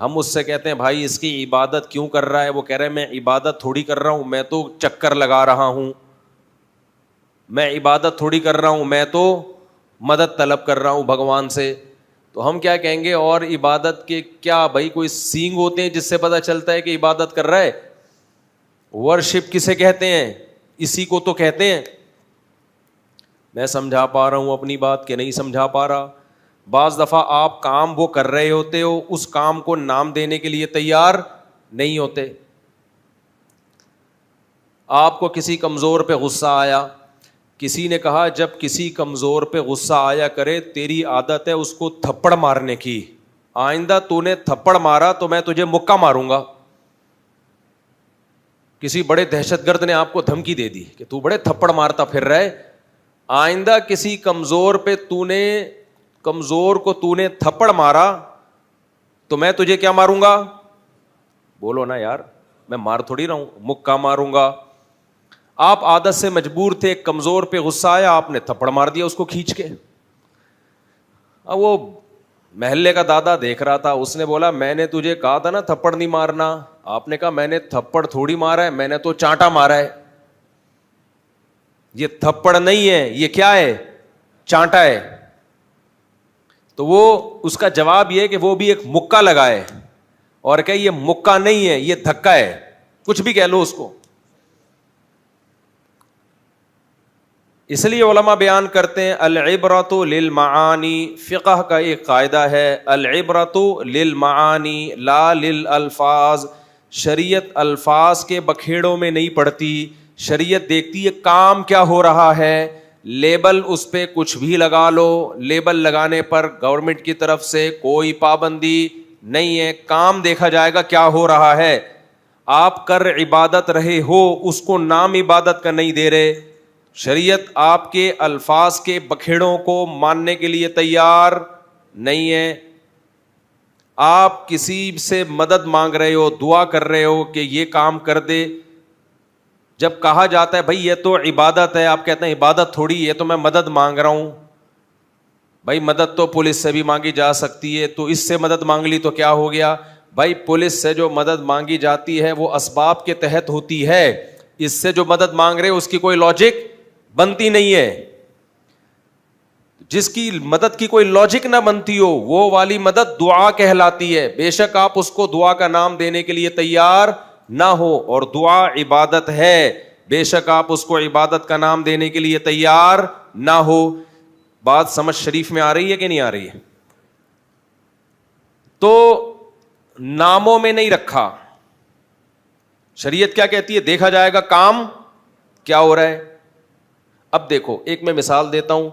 ہم اس سے کہتے ہیں بھائی اس کی عبادت کیوں کر رہا ہے؟ وہ کہہ رہے ہیں میں عبادت تھوڑی کر رہا ہوں، میں تو چکر لگا رہا ہوں، میں عبادت تھوڑی کر رہا ہوں، میں تو مدد طلب کر رہا ہوں بھگوان سے. تو ہم کیا کہیں گے؟ اور عبادت کے کیا بھائی کوئی سینگ ہوتے ہیں جس سے پتہ چلتا ہے کہ عبادت کر رہا ہے؟ ورشپ کسے کہتے ہیں؟ اسی کو تو کہتے ہیں. میں سمجھا پا رہا ہوں اپنی بات کہ نہیں سمجھا پا رہا؟ بعض دفعہ آپ کام وہ کر رہے ہوتے ہو، اس کام کو نام دینے کے لیے تیار نہیں ہوتے. آپ کو کسی کمزور پہ غصہ آیا، کسی نے کہا جب کسی کمزور پہ غصہ آیا کرے تیری عادت ہے اس کو تھپڑ مارنے کی، آئندہ تو نے تھپڑ مارا تو میں تجھے مکہ ماروں گا. کسی بڑے دہشت گرد نے آپ کو دھمکی دے دی کہ تو بڑے تھپڑ مارتا پھر رہے، آئندہ کسی کمزور پہ کمزور کو تو نے تھپڑ مارا تو میں تجھے کیا ماروں گا؟ بولو نا یار، میں مار تھوڑی رہا ہوں، مکہ ماروں گا. آپ عادت سے مجبور تھے، کمزور پہ غصہ آیا، آپ نے تھپڑ مار دیا اس کو کھینچ کے. اب وہ محلے کا دادا دیکھ رہا تھا، اس نے بولا میں نے تجھے کہا تھا نا تھپڑ نہیں مارنا. آپ نے کہا میں نے تھپڑ تھوڑی مارا ہے، میں نے تو چانٹا مارا ہے. یہ تھپڑ نہیں ہے، یہ کیا ہے؟ چانٹا ہے. تو وہ اس کا جواب یہ کہ وہ بھی ایک مکہ لگائے اور کہ یہ مکہ نہیں ہے، یہ دھکا ہے، کچھ بھی کہہ لو اس کو. اس لیے علماء بیان کرتے ہیں العبرۃ للمعانی، فقہ کا ایک قاعدہ ہے العبرۃ للمعانی لا للالفاظ. شریعت الفاظ کے بکھیڑوں میں نہیں پڑتی، شریعت دیکھتی ہے کام کیا ہو رہا ہے. لیبل اس پہ کچھ بھی لگا لو، لیبل لگانے پر گورنمنٹ کی طرف سے کوئی پابندی نہیں ہے، کام دیکھا جائے گا کیا ہو رہا ہے. آپ کر عبادت رہے ہو، اس کو نام عبادت کا نہیں دے رہے. شریعت آپ کے الفاظ کے بکھیڑوں کو ماننے کے لیے تیار نہیں ہے. آپ کسی سے مدد مانگ رہے ہو، دعا کر رہے ہو کہ یہ کام کر دے، جب کہا جاتا ہے بھائی یہ تو عبادت ہے، آپ کہتے ہیں عبادت تھوڑی، یہ تو میں مدد مانگ رہا ہوں. بھائی مدد تو پولیس سے بھی مانگی جا سکتی ہے، تو اس سے مدد مانگ لی تو کیا ہو گیا؟ بھائی پولیس سے جو مدد مانگی جاتی ہے وہ اسباب کے تحت ہوتی ہے، اس سے جو مدد مانگ رہے اس کی کوئی لاجک بنتی نہیں ہے. جس کی مدد کی کوئی لاجک نہ بنتی ہو وہ والی مدد دعا کہلاتی ہے، بے شک آپ اس کو دعا کا نام دینے کے لیے تیار نہ ہو. اور دعا عبادت ہے، بے شک آپ اس کو عبادت کا نام دینے کے لیے تیار نہ ہو. بات سمجھ شریف میں آ رہی ہے کہ نہیں آ رہی ہے؟ تو ناموں میں نہیں رکھا. شریعت کیا کہتی ہے؟ دیکھا جائے گا کام کیا ہو رہا ہے. اب دیکھو ایک میں مثال دیتا ہوں.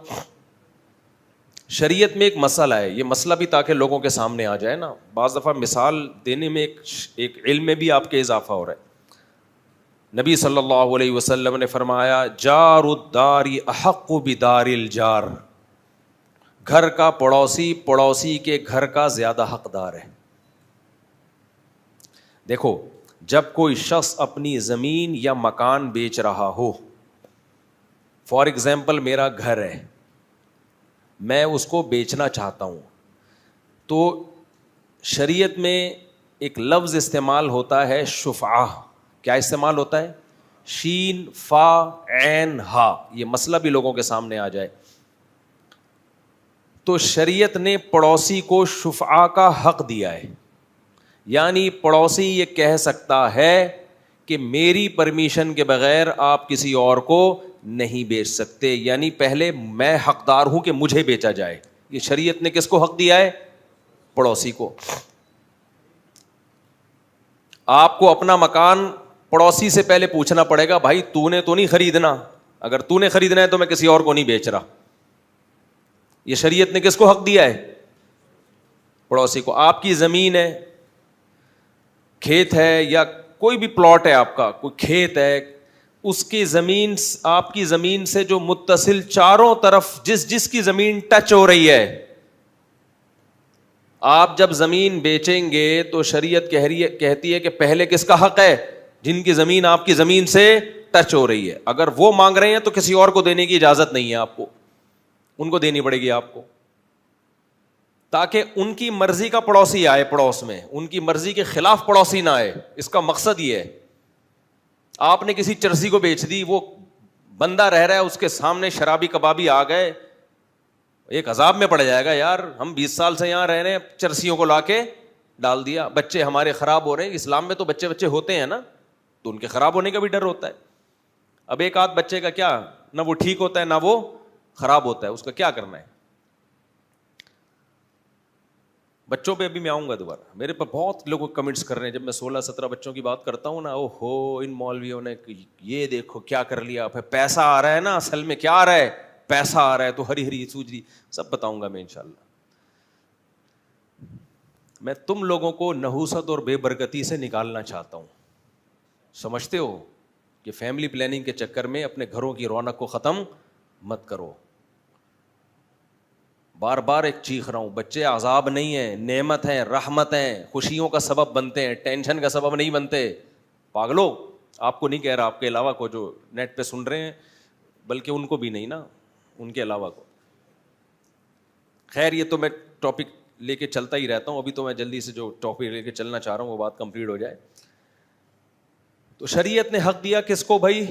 شریعت میں ایک مسئلہ ہے، یہ مسئلہ بھی تاکہ لوگوں کے سامنے آ جائے نا، بعض دفعہ مثال دینے میں ایک علم میں بھی آپ کے اضافہ ہو رہا ہے. نبی صلی اللہ علیہ وسلم نے فرمایا جار الدار احق بدار الجار، گھر کا پڑوسی پڑوسی کے گھر کا زیادہ حقدار ہے. دیکھو جب کوئی شخص اپنی زمین یا مکان بیچ رہا ہو، فار ایگزامپل میرا گھر ہے، میں اس کو بیچنا چاہتا ہوں، تو شریعت میں ایک لفظ استعمال ہوتا ہے شفعہ. کیا استعمال ہوتا ہے؟ شین فا عین ہا. یہ مسئلہ بھی لوگوں کے سامنے آ جائے. تو شریعت نے پڑوسی کو شفعہ کا حق دیا ہے، یعنی پڑوسی یہ کہہ سکتا ہے کہ میری پرمیشن کے بغیر آپ کسی اور کو نہیں بیچ سکتے، یعنی پہلے میں حقدار ہوں کہ مجھے بیچا جائے. یہ شریعت نے کس کو حق دیا ہے؟ پڑوسی کو. آپ کو اپنا مکان پڑوسی سے پہلے پوچھنا پڑے گا بھائی تو نے تو نہیں خریدنا، اگر تو نے خریدنا ہے تو میں کسی اور کو نہیں بیچ رہا. یہ شریعت نے کس کو حق دیا ہے؟ پڑوسی کو. آپ کی زمین ہے، کھیت ہے یا کوئی بھی پلاٹ ہے، آپ کا کوئی کھیت ہے، اس کی زمین آپ کی زمین سے جو متصل چاروں طرف جس کی زمین ٹچ ہو رہی ہے، آپ جب زمین بیچیں گے تو شریعت کہتی ہے کہ پہلے کس کا حق ہے؟ جن کی زمین آپ کی زمین سے ٹچ ہو رہی ہے. اگر وہ مانگ رہے ہیں تو کسی اور کو دینے کی اجازت نہیں ہے، آپ کو ان کو دینی پڑے گی آپ کو. تاکہ ان کی مرضی کا پڑوسی آئے پڑوس میں, ان کی مرضی کے خلاف پڑوسی نہ آئے. اس کا مقصد یہ ہے. آپ نے کسی چرسی کو بیچ دی, وہ بندہ رہ رہا ہے, اس کے سامنے شرابی کبابی آ گئے, ایک عذاب میں پڑ جائے گا. یار ہم 20 سال سے یہاں رہ رہے ہیں, چرسیوں کو لا کے ڈال دیا, بچے ہمارے خراب ہو رہے ہیں. اسلام میں تو بچے ہوتے ہیں نا, تو ان کے خراب ہونے کا بھی ڈر ہوتا ہے. اب ایک آدھ بچے کا کیا, نہ وہ ٹھیک ہوتا ہے نہ وہ خراب ہوتا ہے, اس کا کیا کرنا ہے. بچوں پہ ابھی میں آؤں گا دوبارہ. میرے پہ بہت لوگ کمنٹس کر رہے ہیں جب میں 16-17 بچوں کی بات کرتا ہوں نا, او ہو ان مولویوں نے یہ دیکھو کیا کر لیا, پھر پیسہ آ رہا ہے نا, اصل میں کیا آ رہا ہے, پیسہ آ رہا ہے, تو ہری ہری سوجی سب بتاؤں گا میں انشاءاللہ. میں تم لوگوں کو نحوست اور بے برکتی سے نکالنا چاہتا ہوں. سمجھتے ہو کہ فیملی پلاننگ کے چکر میں اپنے گھروں کی رونق کو ختم مت کرو. بار بار ایک چیخ رہا ہوں, بچے عذاب نہیں ہیں, نعمت ہیں, رحمت ہیں, خوشیوں کا سبب بنتے ہیں, ٹینشن کا سبب نہیں بنتے. پاگلو, آپ کو نہیں کہہ رہا, آپ کے علاوہ کو جو نیٹ پہ سن رہے ہیں, بلکہ ان کو بھی نہیں نا, ان کے علاوہ کو. خیر یہ تو میں ٹاپک لے کے چلتا ہی رہتا ہوں, ابھی تو میں جلدی سے جو ٹاپک لے کے چلنا چاہ رہا ہوں وہ بات کمپلیٹ ہو جائے. تو شریعت نے حق دیا کس کو بھائی,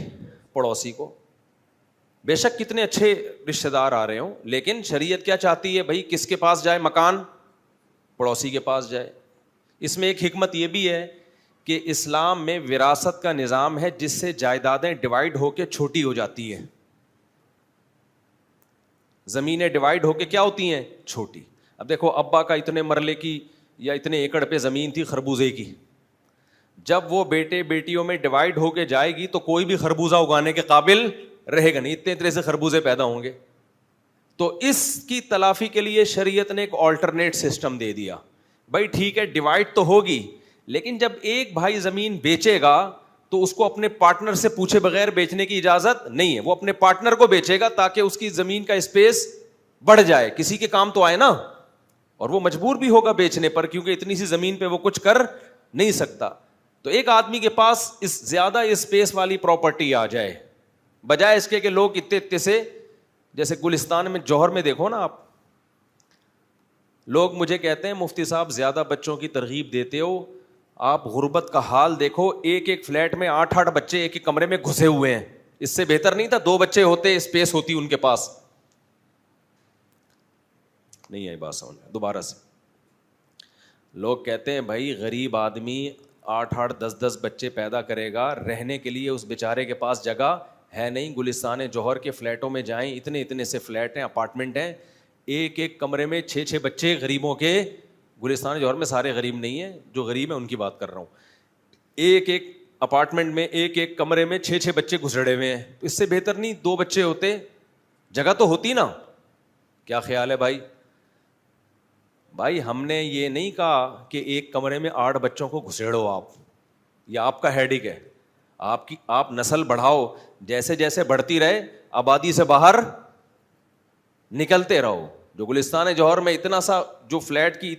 پڑوسی کو. بے شک کتنے اچھے رشتہ دار آ رہے ہوں, لیکن شریعت کیا چاہتی ہے بھائی, کس کے پاس جائے مکان, پڑوسی کے پاس جائے. اس میں ایک حکمت یہ بھی ہے کہ اسلام میں وراثت کا نظام ہے جس سے جائیدادیں ڈیوائیڈ ہو کے چھوٹی ہو جاتی ہیں. زمینیں ڈیوائیڈ ہو کے کیا ہوتی ہیں, چھوٹی. اب دیکھو ابا کا اتنے مرلے کی یا اتنے ایکڑ پہ زمین تھی خربوزے کی, جب وہ بیٹے بیٹیوں میں ڈیوائیڈ ہو کے جائے گی تو کوئی بھی خربوزہ اگانے کے قابل رہے گا نہیں, اتنے سے خربوزے پیدا ہوں گے. تو اس کی تلافی کے لیے شریعت نے ایک آلٹرنیٹ سسٹم دے دیا. بھائی ٹھیک ہے ڈیوائیڈ تو ہوگی, لیکن جب ایک بھائی زمین بیچے گا تو اس کو اپنے پارٹنر سے پوچھے بغیر بیچنے کی اجازت نہیں ہے. وہ اپنے پارٹنر کو بیچے گا تاکہ اس کی زمین کا اسپیس بڑھ جائے, کسی کے کام تو آئے نا. اور وہ مجبور بھی ہوگا بیچنے پر, کیونکہ اتنی سی زمین پہ وہ کچھ کر نہیں سکتا. تو ایک آدمی کے پاس اس زیادہ اسپیس والی پراپرٹی آ جائے, بجائے اس کے کہ لوگ اتنے سے, جیسے گلستان میں جوہر میں دیکھو نا آپ, لوگ مجھے کہتے ہیں مفتی صاحب زیادہ بچوں کی ترغیب دیتے ہو, آپ غربت کا حال دیکھو, ایک ایک فلیٹ میں 8-8 بچے ایک ایک کمرے میں گھسے ہوئے ہیں. اس سے بہتر نہیں تھا 2 بچے ہوتے, اسپیس ہوتی ان کے پاس. نہیں آئی بات سمجھ, دوبارہ سے. لوگ کہتے ہیں بھائی غریب آدمی 8-8 10-10 بچے پیدا کرے گا, رہنے کے لیے اس بیچارے کے پاس جگہ ہے نہیں. گلستان جوہر کے فلیٹوں میں جائیں, اتنے سے فلیٹ ہیں, اپارٹمنٹ ہیں, ایک ایک کمرے میں 6-6 بچے غریبوں کے. گلستان جوہر میں سارے غریب نہیں ہیں, جو غریب ہیں ان کی بات کر رہا ہوں. ایک ایک اپارٹمنٹ میں ایک ایک کمرے میں 6-6 بچے گھسڑے ہوئے ہیں. اس سے بہتر نہیں 2 بچے ہوتے, جگہ تو ہوتی نا. کیا خیال ہے بھائی؟ بھائی ہم نے یہ نہیں کہا کہ ایک کمرے میں 8 بچوں کو گھسیڑو آپ, یہ آپ کا ہیڈک ہے. آپ نسل بڑھاؤ, جیسے جیسے بڑھتی رہے آبادی سے باہر نکلتے رہو. جو گلستان جوہر میں اتنا سا جو فلیٹ کی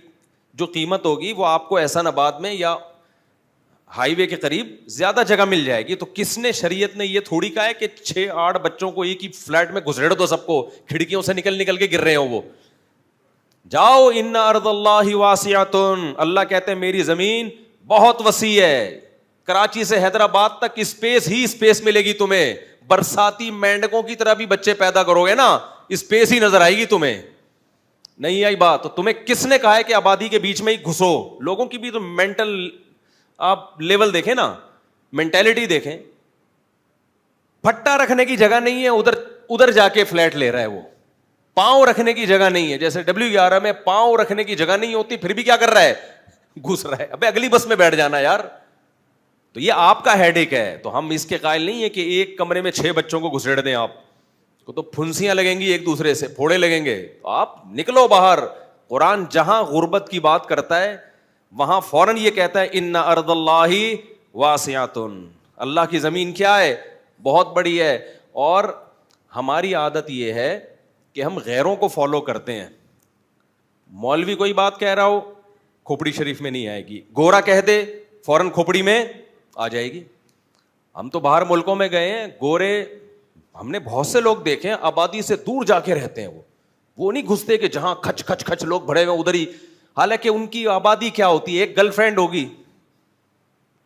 جو قیمت ہوگی وہ آپ کو احسان آباد میں یا ہائی وے کے قریب زیادہ جگہ مل جائے گی. تو کس نے, شریعت نے یہ تھوڑی کہا ہے کہ 6-8 بچوں کو ایک ہی فلیٹ میں گھسیڑ دو, سب کو کھڑکیوں سے نکل کے گر رہے ہو وہ. جاؤ ان ارض اللہ واسعۃ, اللہ کہتے ہیں میری زمین بہت وسیع ہے, کراچی سے حیدرآباد تک اسپیس ہی اسپیس ملے گی تمہیں. برساتی مینڈکوں کی طرح بھی بچے پیدا کرو گے نا, اسپیس ہی نظر آئے گی تمہیں. نہیں آئی بات؟ تو تمہیں کس نے کہا ہے کہ آبادی کے بیچ میں ہی گھسو؟ لوگوں کی بھی تو مینٹل آپ لیول دیکھیں نا, مینٹیلٹی دیکھیں. پھٹا رکھنے کی جگہ نہیں ہے, ادھر جا کے فلیٹ لے رہا ہے وہ. پاؤں رکھنے کی جگہ نہیں ہے, جیسے W11 میں پاؤں رکھنے کی جگہ نہیں ہوتی, پھر بھی کیا کر رہا ہے, گھس رہا ہے. ابے اگلی بس میں بیٹھ جانا یار. تو یہ آپ کا ہیڈیک ہے. تو ہم اس کے قائل نہیں ہے کہ ایک کمرے میں 6 بچوں کو گھسیڑ دیں. آپ کو تو پھنسیاں لگیں گی, ایک دوسرے سے پھوڑے لگیں گے. تو آپ نکلو باہر. قرآن جہاں غربت کی بات کرتا ہے وہاں فوراً یہ کہتا ہے ان ارض اللہ واسعۃ, اللہ کی زمین کیا ہے, بہت بڑی ہے. اور ہماری عادت یہ ہے کہ ہم غیروں کو فالو کرتے ہیں. مولوی کوئی بات کہہ رہا ہو کھوپڑی شریف میں نہیں آئے گی, گورا کہہ دے فوراً کھوپڑی میں آ جائے گی. ہم تو باہر ملکوں میں گئے ہیں, گورے ہم نے بہت سے لوگ دیکھے ہیں آبادی سے دور جا کے رہتے ہیں, وہ وہ نہیں گھستے کہ جہاں کھچ کھچ کھچ لوگ بھرے ہوئے ادھر ہی. حالانکہ ان کی آبادی کیا ہوتی ہے, ایک گرل فرینڈ ہوگی,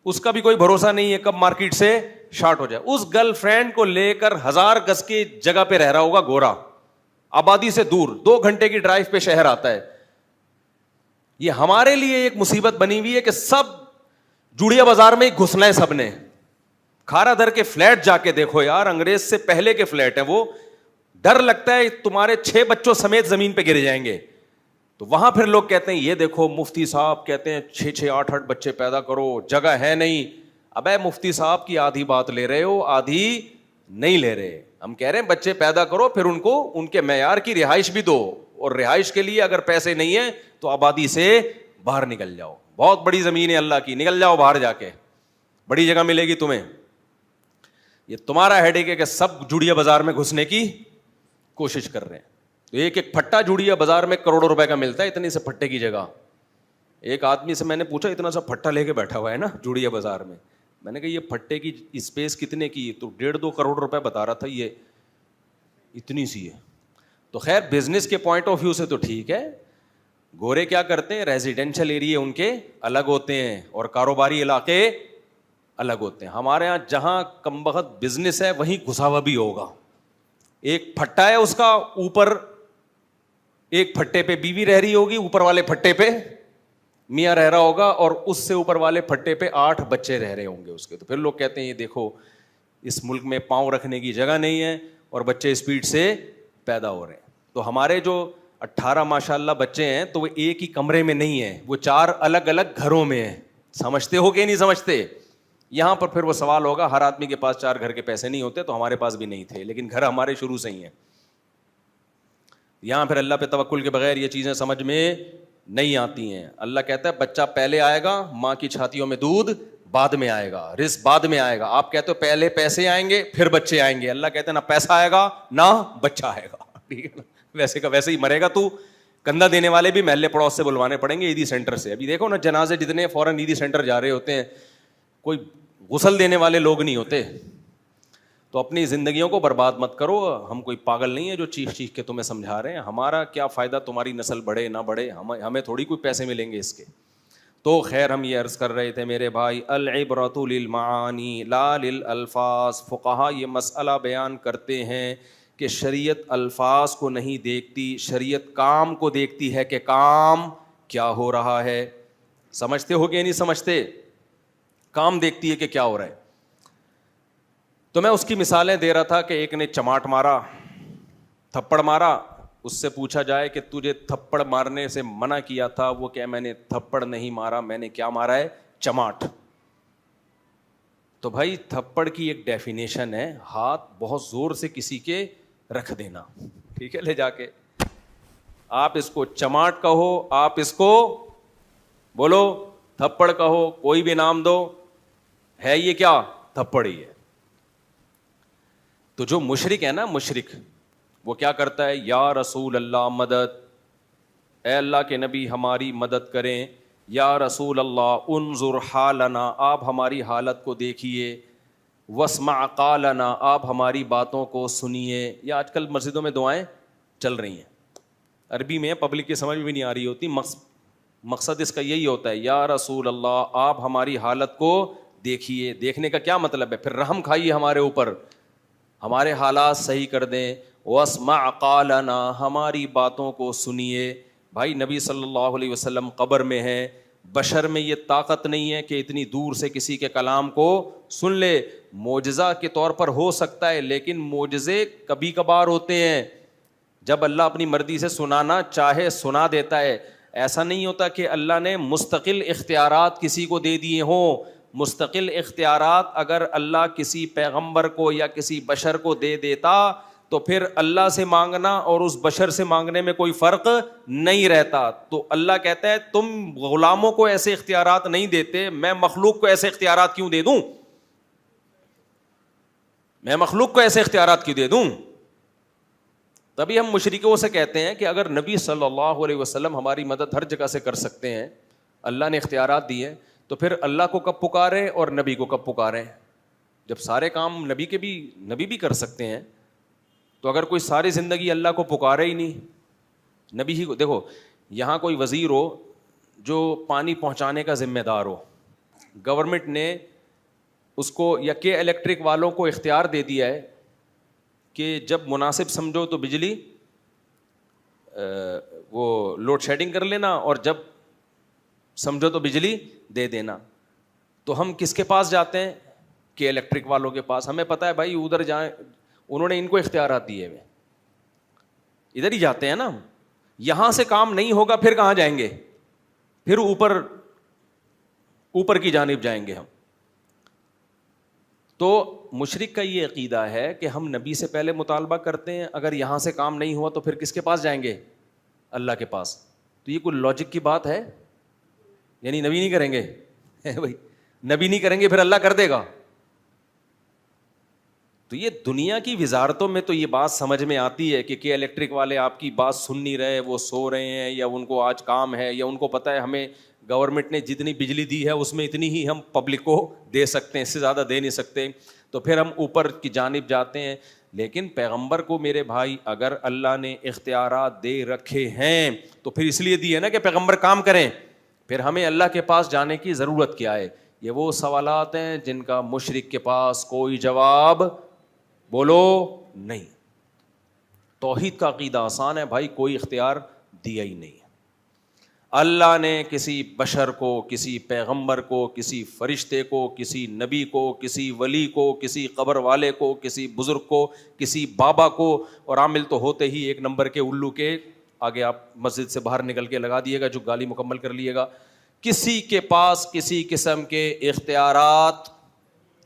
اس کا بھی کوئی بھروسہ نہیں ہے کب مارکیٹ سے شارٹ ہو جائے. اس گرل فرینڈ کو لے کر 1000 گز کی جگہ پہ رہ رہا ہوگا گورا, آبادی سے دور, 2 گھنٹے کی ڈرائیو پہ شہر آتا ہے. یہ ہمارے لیے ایک مصیبت بنی ہوئی ہے کہ سب جوڑیا بازار میں ہی گھسنا ہے سب نے. کھارا در کے فلیٹ جا کے دیکھو یار, انگریز سے پہلے کے فلیٹ ہے وہ, ڈر لگتا ہے تمہارے 6 بچوں سمیت زمین پہ گر جائیں گے. تو وہاں پھر لوگ کہتے ہیں یہ دیکھو مفتی صاحب کہتے ہیں 6 8 بچے پیدا کرو, جگہ ہے نہیں. ابے مفتی صاحب کی آدھی بات لے رہے ہو, آدھی نہیں لے رہے. ہم کہہ رہے ہیں بچے پیدا کرو, پھر ان کو ان کے معیار کی رہائش بھی دو, اور رہائش کے لیے اگر پیسے نہیں ہیں تو آبادی سے باہر نکل جاؤ. بہت بڑی زمین ہے اللہ کی, نکل جاؤ باہر جا کے, بڑی جگہ ملے گی تمہیں. یہ تمہارا ہیڈیک ہے کہ سب جوڑیا بازار میں گھسنے کی کوشش کر رہے ہیں. تو ایک پھٹا جوڑیا بازار میں کروڑوں روپے کا ملتا ہے, اتنی سے پھٹے کی جگہ. ایک آدمی سے میں نے پوچھا, اتنا سا پھٹا لے کے بیٹھا ہوا ہے نا جوڑیا بازار میں, میں نے کہا یہ پھٹے کی اسپیس کتنے کی, تو 1.5-2 کروڑ روپے بتا رہا تھا, یہ اتنی سی ہے. تو خیر بزنس کے پوائنٹ آف ویو سے تو ٹھیک ہے. گورے کیا کرتے ہیں, ریزیڈینشل ایریا ان کے الگ ہوتے ہیں اور کاروباری علاقے الگ ہوتے ہیں. ہمارے یہاں جہاں کم بخت بزنس ہے وہیں گھسا ہوا بھی ہوگا. ایک پھٹا ہے اس کا, اوپر ایک پھٹے پہ بیوی رہ رہی ہوگی, اوپر والے پھٹے پہ میاں رہ رہا ہوگا, اور اس سے اوپر والے پھٹے پہ 8 بچے رہ رہے ہوں گے اس کے. تو پھر لوگ کہتے ہیں یہ دیکھو اس ملک میں پاؤں رکھنے کی جگہ نہیں ہے اور بچے اسپیڈ سے پیدا ہو رہے ہیں. تو ہمارے جو 18 ماشاء اللہ بچے ہیں تو وہ ایک ہی کمرے میں نہیں ہیں, وہ 4 الگ الگ گھروں میں ہیں. سمجھتے ہو کہ نہیں سمجھتے؟ یہاں پر پھر وہ سوال ہوگا, ہر آدمی کے پاس 4 گھر کے پیسے نہیں ہوتے, تو ہمارے پاس بھی نہیں تھے, لیکن گھر ہمارے شروع سے ہی ہیں. یہاں پھر اللہ پہ توکل کے بغیر یہ چیزیں سمجھ میں نہیں آتی ہیں. اللہ کہتا ہے بچہ پہلے آئے گا, ماں کی چھاتیوں میں دودھ بعد میں آئے گا, رزق بعد میں آئے گا. آپ کہتے ہو پہلے پیسے آئیں گے پھر بچے آئیں گے. اللہ کہتے ہیں نہ پیسہ آئے گا نہ بچہ آئے گا. ٹھیک ہے نا, ویسے کا ویسے ہی مرے گا تو. کندھا دینے والے بھی محلے پڑوس سے بلوانے پڑیں گے, عیدی سینٹر سے. ابھی دیکھو نا جنازے جتنے فوراً عیدی سینٹر جا رہے ہوتے ہیں, کوئی غسل دینے والے لوگ نہیں ہوتے. تو اپنی زندگیوں کو برباد مت کرو. ہم کوئی پاگل نہیں ہے جو چیخ چیخ کے تمہیں سمجھا رہے ہیں. ہمارا کیا فائدہ تمہاری نسل بڑھے نہ بڑھے, ہمیں تھوڑی کوئی پیسے ملیں گے اس کے. تو خیر ہم یہ عرض کر رہے تھے میرے بھائی, العبرۃ للمعانی لا للالفاظ. فقہا یہ مسئلہ بیان کرتے ہیں کہ شریعت الفاظ کو نہیں دیکھتی, شریعت کام کو دیکھتی ہے کہ کام کیا ہو رہا ہے. سمجھتے ہو کہ نہیں سمجھتے؟ کام دیکھتی ہے کہ کیا ہو رہا ہے. تو میں اس کی مثالیں دے رہا تھا کہ ایک نے چماٹ مارا, تھپڑ مارا. اس سے پوچھا جائے کہ تجھے تھپڑ مارنے سے منع کیا تھا, وہ کہ میں نے تھپڑ نہیں مارا, میں نے کیا مارا ہے, چماٹ. تو بھائی تھپڑ کی ایک ڈیفینیشن ہے, ہاتھ بہت زور سے کسی کے رکھ دینا. ٹھیک ہے, لے جا کے آپ اس کو چماٹ کہو, آپ اس کو بولو تھپڑ کہو, کوئی بھی نام دو, ہے یہ کیا, تھپڑ ہی ہے. تو جو مشرک ہے نا, مشرک وہ کیا کرتا ہے, یا رسول اللہ مدد, اے اللہ کے نبی ہماری مدد کریں, یا رسول اللہ انظر حالنا, آپ ہماری حالت کو دیکھیے, واسمع قالنا, آپ ہماری باتوں کو سنیے. یا آج کل مسجدوں میں دعائیں چل رہی ہیں, عربی میں, پبلک کی سمجھ بھی نہیں آ رہی ہوتی, مقصد اس کا یہی ہوتا ہے, یا رسول اللہ آپ ہماری حالت کو دیکھیے. دیکھنے کا کیا مطلب ہے, پھر رحم کھائیے ہمارے اوپر, ہمارے حالات صحیح کر دیں. واسمع قالنا, ہماری باتوں کو سنیے. بھائی نبی صلی اللہ علیہ وسلم قبر میں ہیں, بشر میں یہ طاقت نہیں ہے کہ اتنی دور سے کسی کے کلام کو سن لے. معجزہ کے طور پر ہو سکتا ہے, لیکن معجزے کبھی کبھار ہوتے ہیں, جب اللہ اپنی مرضی سے سنانا چاہے سنا دیتا ہے. ایسا نہیں ہوتا کہ اللہ نے مستقل اختیارات کسی کو دے دیے ہوں. مستقل اختیارات اگر اللہ کسی پیغمبر کو یا کسی بشر کو دے دیتا تو پھر اللہ سے مانگنا اور اس بشر سے مانگنے میں کوئی فرق نہیں رہتا. تو اللہ کہتا ہے تم غلاموں کو ایسے اختیارات نہیں دیتے, میں مخلوق کو ایسے اختیارات کیوں دے دوں, میں مخلوق کو ایسے اختیارات کیوں دے دوں. تبھی ہم مشرکوں سے کہتے ہیں کہ اگر نبی صلی اللہ علیہ وسلم ہماری مدد ہر جگہ سے کر سکتے ہیں, اللہ نے اختیارات دیے, تو پھر اللہ کو کب پکاریں اور نبی کو کب پکاریں؟ جب سارے کام نبی بھی کر سکتے ہیں, تو اگر کوئی ساری زندگی اللہ کو پکارے ہی نہیں نبی ہی کو. دیکھو یہاں کوئی وزیر ہو جو پانی پہنچانے کا ذمہ دار ہو, گورنمنٹ نے اس کو یا کے الیکٹرک والوں کو اختیار دے دیا ہے کہ جب مناسب سمجھو تو بجلی وہ لوڈ شیڈنگ کر لینا, اور جب سمجھو تو بجلی دے دینا. تو ہم کس کے پاس جاتے ہیں؟ کہ الیکٹرک والوں کے پاس. ہمیں پتہ ہے بھائی ادھر جائیں, انہوں نے ان کو اختیارات دیے ہوئے, ادھر ہی جاتے ہیں نا. یہاں سے کام نہیں ہوگا پھر کہاں جائیں گے؟ پھر اوپر کی جانب جائیں گے ہم. تو مشرک کا یہ عقیدہ ہے کہ ہم نبی سے پہلے مطالبہ کرتے ہیں, اگر یہاں سے کام نہیں ہوا تو پھر کس کے پاس جائیں گے؟ اللہ کے پاس. تو یہ کوئی لاجک کی بات ہے؟ یعنی نبی نہیں کریں گے بھائی, نبی نہیں کریں گے پھر اللہ کر دے گا. تو یہ دنیا کی وزارتوں میں تو یہ بات سمجھ میں آتی ہے کہ الیکٹرک والے آپ کی بات سن نہیں رہے, وہ سو رہے ہیں, یا ان کو آج کام ہے, یا ان کو پتہ ہے ہمیں گورنمنٹ نے جتنی بجلی دی ہے اس میں اتنی ہی ہم پبلک کو دے سکتے ہیں, اس سے زیادہ دے نہیں سکتے, تو پھر ہم اوپر کی جانب جاتے ہیں. لیکن پیغمبر کو میرے بھائی اگر اللہ نے اختیارات دے رکھے ہیں تو پھر اس لیے دیے نا کہ پیغمبر کام کریں. پھر ہمیں اللہ کے پاس جانے کی ضرورت کیا ہے؟ یہ وہ سوالات ہیں جن کا مشرک کے پاس کوئی جواب بولو نہیں. توحید کا عقیدہ آسان ہے بھائی, کوئی اختیار دیا ہی نہیں. اللہ نے کسی بشر کو, کسی پیغمبر کو, کسی فرشتے کو, کسی نبی کو, کسی ولی کو, کسی قبر والے کو, کسی بزرگ کو, کسی بابا کو, اور عامل تو ہوتے ہی ایک نمبر کے الو کے, آگے آپ مسجد سے باہر نکل کے لگا دیے گا جو گالی مکمل کر لیے گا, کسی کے پاس کسی قسم کے اختیارات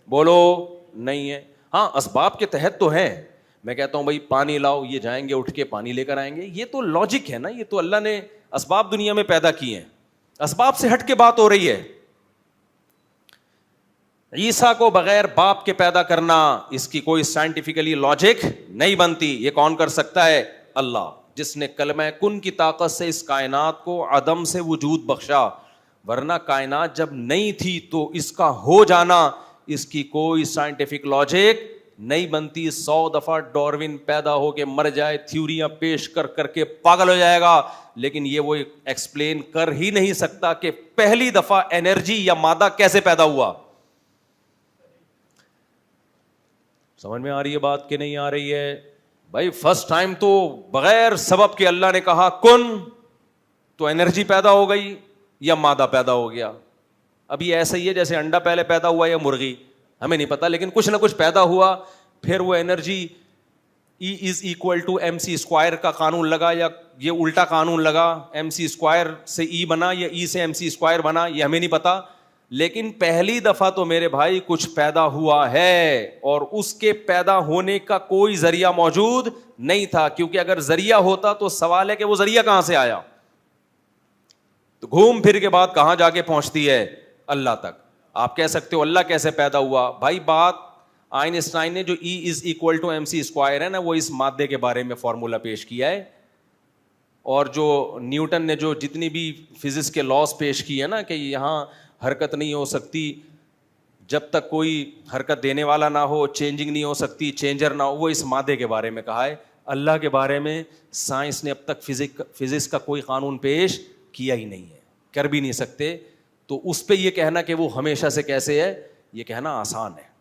بولو نہیں ہے. ہاں اسباب کے تحت تو ہیں. میں کہتا ہوں بھائی پانی لاؤ, یہ جائیں گے اٹھ کے پانی لے کر آئیں گے, یہ تو لاجک ہے نا, یہ تو اللہ نے اسباب دنیا میں پیدا کیے ہیں, اسباب سے ہٹ کے بات ہو رہی ہے. عیسیٰ کو بغیر باپ کے پیدا کرنا, اس کی کوئی سائنٹیفکلی لاجک نہیں بنتی. یہ کون کر سکتا ہے؟ اللہ, جس نے کلمہ کن کی طاقت سے اس کائنات کو عدم سے وجود بخشا. ورنہ کائنات جب نہیں تھی تو اس کا ہو جانا, اس کی کوئی سائنٹیفک لاجک نہیں بنتی. 100 دفعہ ڈارون پیدا ہو کے مر جائے, تھیوریاں پیش کر کر کے پاگل ہو جائے گا, لیکن یہ وہ ایکسپلین کر ہی نہیں سکتا کہ پہلی دفعہ انرجی یا مادہ کیسے پیدا ہوا. سمجھ میں آ رہی ہے بات کہ نہیں آ رہی ہے؟ بھائی فرسٹ ٹائم تو بغیر سبب کے اللہ نے کہا کن, تو انرجی پیدا ہو گئی یا مادہ پیدا ہو گیا. ابھی ایسا ہی ہے جیسے انڈا پہلے پیدا ہوا یا مرغی, ہمیں نہیں پتا, لیکن کچھ نہ کچھ پیدا ہوا. پھر وہ انرجی E = mc² کا قانون لگا, یا یہ الٹا قانون لگا, mc² سے E بنا یا E سے mc² بنا, یہ ہمیں نہیں پتا. لیکن پہلی دفعہ تو میرے بھائی کچھ پیدا ہوا ہے, اور اس کے پیدا ہونے کا کوئی ذریعہ موجود نہیں تھا, کیونکہ اگر ذریعہ ہوتا تو سوال ہے کہ وہ ذریعہ کہاں سے آیا. تو گھوم پھر کے بعد کہاں جا کے پہنچتی ہے؟ اللہ تک. آپ کہہ سکتے ہو اللہ کیسے پیدا ہوا؟ بھائی بات آئنسٹائن نے جو E = mc² ہے نا, وہ اس مادے کے بارے میں فارمولا پیش کیا ہے, اور جو نیوٹن نے جو جتنی بھی فزکس کے لاز پیش کی ہے نا, کہ یہاں حرکت نہیں ہو سکتی جب تک کوئی حرکت دینے والا نہ ہو, چینجنگ نہیں ہو سکتی چینجر نہ ہو, وہ اس مادے کے بارے میں کہا ہے. اللہ کے بارے میں سائنس نے اب تک فزکس کا کوئی قانون پیش کیا ہی نہیں ہے, کر بھی نہیں سکتے. تو اس پہ یہ کہنا کہ وہ ہمیشہ سے کیسے ہے, یہ کہنا آسان ہے,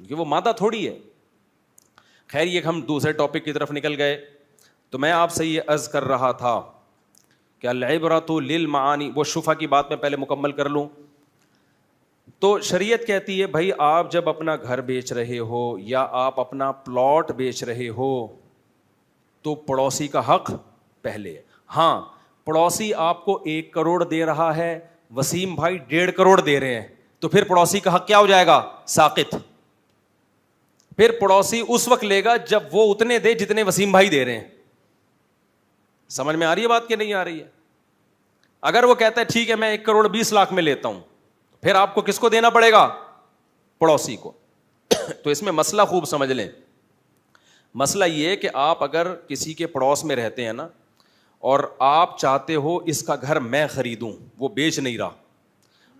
کیونکہ وہ مادہ تھوڑی ہے. خیر, یہ ہم دوسرے ٹاپک کی طرف نکل گئے. تو میں آپ سے یہ عرض کر رہا تھا کہ العبرۃ للمعانی, وہ شفا کی بات میں پہلے مکمل کر لوں. تو شریعت کہتی ہے بھائی آپ جب اپنا گھر بیچ رہے ہو یا آپ اپنا پلاٹ بیچ رہے ہو تو پڑوسی کا حق پہلے ہے. ہاں پڑوسی آپ کو 1 کروڑ دے رہا ہے, وسیم بھائی 1.5 کروڑ دے رہے ہیں, تو پھر پڑوسی کا حق کیا ہو جائے گا؟ ساقط. پھر پڑوسی اس وقت لے گا جب وہ اتنے دے جتنے وسیم بھائی دے رہے ہیں. سمجھ میں آ رہی ہے بات کہ نہیں آ رہی ہے؟ اگر وہ کہتا ہے ٹھیک ہے میں 1 کروڑ 20 لاکھ میں لیتا ہوں, پھر آپ کو کس کو دینا پڑے گا؟ پڑوسی کو. تو اس میں مسئلہ خوب سمجھ لیں. مسئلہ یہ ہے کہ آپ اگر کسی کے پڑوس میں رہتے ہیں نا, اور آپ چاہتے ہو اس کا گھر میں خریدوں, وہ بیچ نہیں رہا,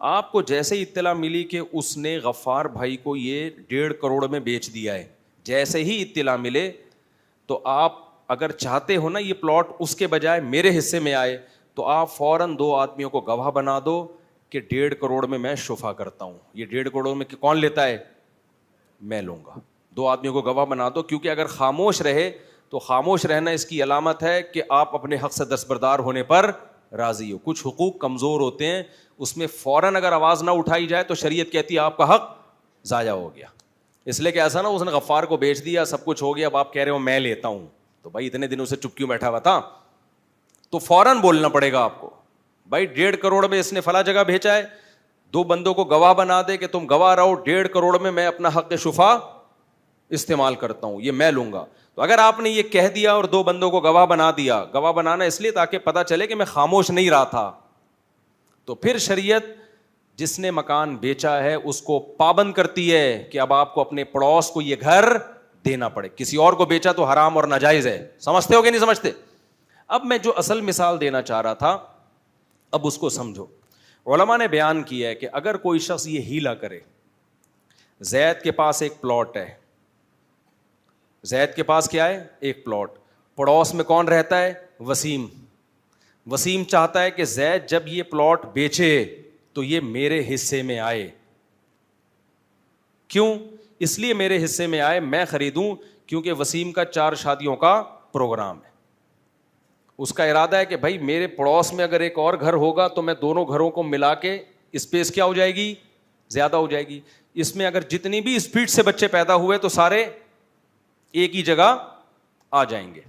آپ کو جیسے ہی اطلاع ملی کہ اس نے غفار بھائی کو یہ 1.5 کروڑ میں بیچ دیا ہے, جیسے ہی اطلاع ملے تو آپ اگر چاہتے ہو نا یہ پلاٹ اس کے بجائے میرے حصے میں آئے تو آپ فوراً 2 آدمیوں کو گواہ بنا دو کہ 1.5 کروڑ میں میں شفا کرتا ہوں. یہ 1.5 کروڑ میں کون لیتا ہے؟ میں لوں گا. 2 آدمیوں کو گواہ بنا دو, کیونکہ اگر خاموش رہے تو خاموش رہنا اس کی علامت ہے کہ آپ اپنے حق سے دستبردار ہونے پر راضی ہو. کچھ حقوق کمزور ہوتے ہیں, اس میں فوراً اگر آواز نہ اٹھائی جائے تو شریعت کہتی ہے آپ کا حق ضائع ہو گیا. اس لیے کہ ایسا نا اس نے غفار کو بیچ دیا, سب کچھ ہو گیا, اب آپ کہہ رہے ہو میں لیتا ہوں, تو بھائی اتنے دنوں سے چپ کیوں بیٹھا ہوا تھا؟ تو فوراً بولنا پڑے گا آپ کو, بھائی 1.5 کروڑ میں اس نے فلاں جگہ بھیجا ہے, 2 بندوں کو گواہ بنا دے کہ تم گواہ رہو, 1.5 کروڑ میں اپنا حق شفا استعمال کرتا ہوں, یہ میں لوں گا. تو اگر آپ نے یہ کہہ دیا اور 2 بندوں کو گواہ بنا دیا, گواہ بنانا اس لیے تاکہ پتہ چلے کہ میں خاموش نہیں رہا تھا, تو پھر شریعت جس نے مکان بیچا ہے اس کو پابند کرتی ہے کہ اب آپ کو اپنے پڑوس کو یہ گھر دینا پڑے. کسی اور کو بیچا تو حرام اور ناجائز ہے, سمجھتے ہو کہ نہیں سمجھتے؟ اب میں جو اصل مثال دینا چاہ رہا تھا اب اس کو سمجھو. علماء نے بیان کیا ہے کہ اگر کوئی شخص یہ ہیلا کرے, زید کے پاس ایک پلاٹ ہے, زید کے پاس کیا ہے؟ ایک پلاٹ, پڑوس میں کون رہتا ہے؟ وسیم. وسیم چاہتا ہے کہ زید جب یہ پلاٹ بیچے تو یہ میرے حصے میں آئے. کیوں؟ اس لیے میرے حصے میں آئے, میں خریدوں, کیونکہ وسیم کا 4 شادیوں کا پروگرام ہے. اس کا ارادہ ہے کہ بھائی میرے پڑوس میں اگر ایک اور گھر ہوگا تو میں دونوں گھروں کو ملا کے اسپیس کیا ہو جائے گی؟ زیادہ ہو جائے گی. اس میں اگر جتنی بھی اسپیڈ سے بچے پیدا ہوئے تو سارے ایک ہی جگہ آ جائیں گے.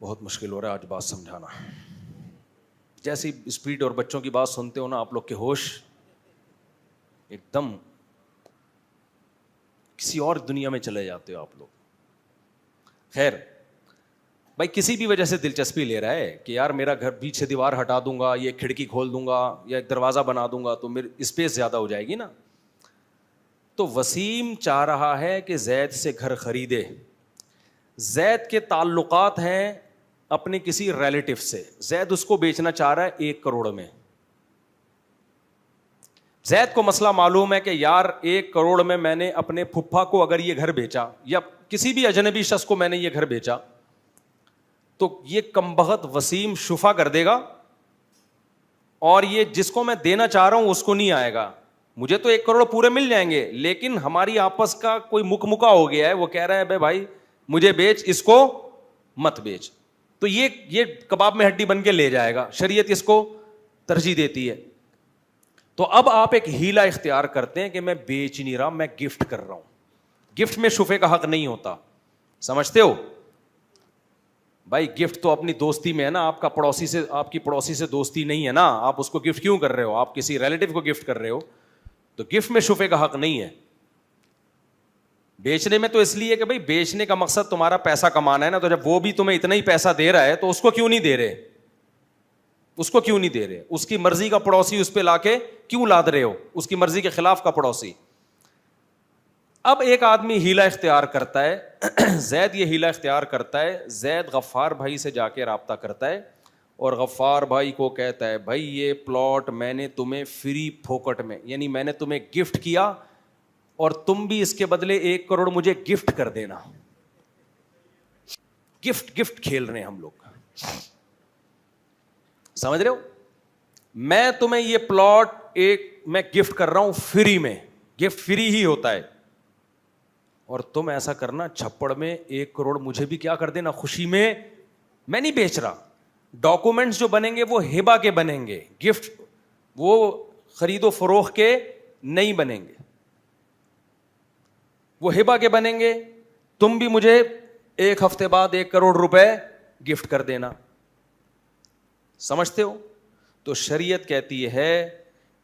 بہت مشکل ہو رہا ہے آج بات سمجھانا. جیسی اسپیڈ اور بچوں کی بات سنتے ہو نا آپ لوگ کے ہوش ایک دم کسی اور دنیا میں چلے جاتے ہو آپ لوگ. خیر بھائی کسی بھی وجہ سے دلچسپی لے رہا ہے کہ یار میرا گھر بیچ سے دیوار ہٹا دوں گا, یہ کھڑکی کھول دوں گا یا ایک دروازہ بنا دوں گا تو میری اسپیس زیادہ ہو جائے گی نا. تو وسیم چاہ رہا ہے کہ زید سے گھر خریدے. زید کے تعلقات ہیں اپنے کسی ریلیٹو سے, زید اس کو بیچنا چاہ رہا ہے 1 کروڑ میں. زید کو مسئلہ معلوم ہے کہ یار 1 کروڑ میں نے اپنے پھپھا کو اگر یہ گھر بیچا یا کسی بھی اجنبی شخص کو میں نے یہ گھر بیچا تو یہ کمبخت وسیم شفا کر دے گا اور یہ جس کو میں دینا چاہ رہا ہوں اس کو نہیں آئے گا. مجھے تو 1 کروڑ پورے مل جائیں گے, لیکن ہماری آپس کا کوئی مکا ہو گیا ہے, وہ کہہ رہا ہے بھائی مجھے بیچ, اس کو مت بیچ. تو یہ کباب میں ہڈی بن کے لے جائے گا, شریعت اس کو ترجیح دیتی ہے. تو اب آپ ایک ہیلا اختیار کرتے ہیں کہ میں بیچ نہیں رہا, میں گفٹ کر رہا ہوں. گفٹ میں شفے کا حق نہیں ہوتا, سمجھتے ہو بھائی؟ گفٹ تو اپنی دوستی میں ہے نا, آپ کا پڑوسی سے, آپ کی پڑوسی سے دوستی نہیں ہے نا, آپ اس کو گفٹ کیوں کر رہے ہو؟ آپ کسی ریلیٹو کو گفٹ کر رہے ہو, تو گفٹ میں شفے کا حق نہیں ہے. بیچنے میں تو اس لیے کہ بھائی بیچنے کا مقصد تمہارا پیسہ کمانا ہے نا, تو جب وہ بھی تمہیں اتنا ہی پیسہ دے رہا ہے تو اس کو کیوں نہیں دے رہے, اس کو کیوں نہیں دے رہے؟ اس کی مرضی کا پڑوسی اس پہ لا کے کیوں لاد رہے ہو, اس کی مرضی کے خلاف کا پڑوسی. اب ایک آدمی ہیلا اختیار کرتا ہے, زید یہ ہیلا اختیار کرتا ہے, زید غفار بھائی سے جا کے رابطہ کرتا ہے اور غفار بھائی کو کہتا ہے بھائی یہ پلاٹ میں نے تمہیں فری پھوکٹ میں, یعنی میں نے تمہیں گفٹ کیا اور تم بھی اس کے بدلے 1 کروڑ مجھے گفٹ کر دینا. گفٹ کھیل رہے ہیں ہم لوگ, سمجھ رہے ہو؟ میں تمہیں یہ پلاٹ میں گفٹ کر رہا ہوں فری میں, گفٹ فری ہی ہوتا ہے, اور تم ایسا کرنا چھپڑ میں 1 کروڑ مجھے بھی کیا کر دینا خوشی میں. میں نہیں بیچ رہا, ڈاکومنٹس جو بنیں گے وہ ہبہ کے بنیں گے, گفٹ وہ خرید و فروخت کے نہیں بنیں گے, وہ ہبہ کے بنیں گے. تم بھی مجھے 1 ہفتے بعد 1 کروڑ روپے گفٹ کر دینا, سمجھتے ہو؟ تو شریعت کہتی ہے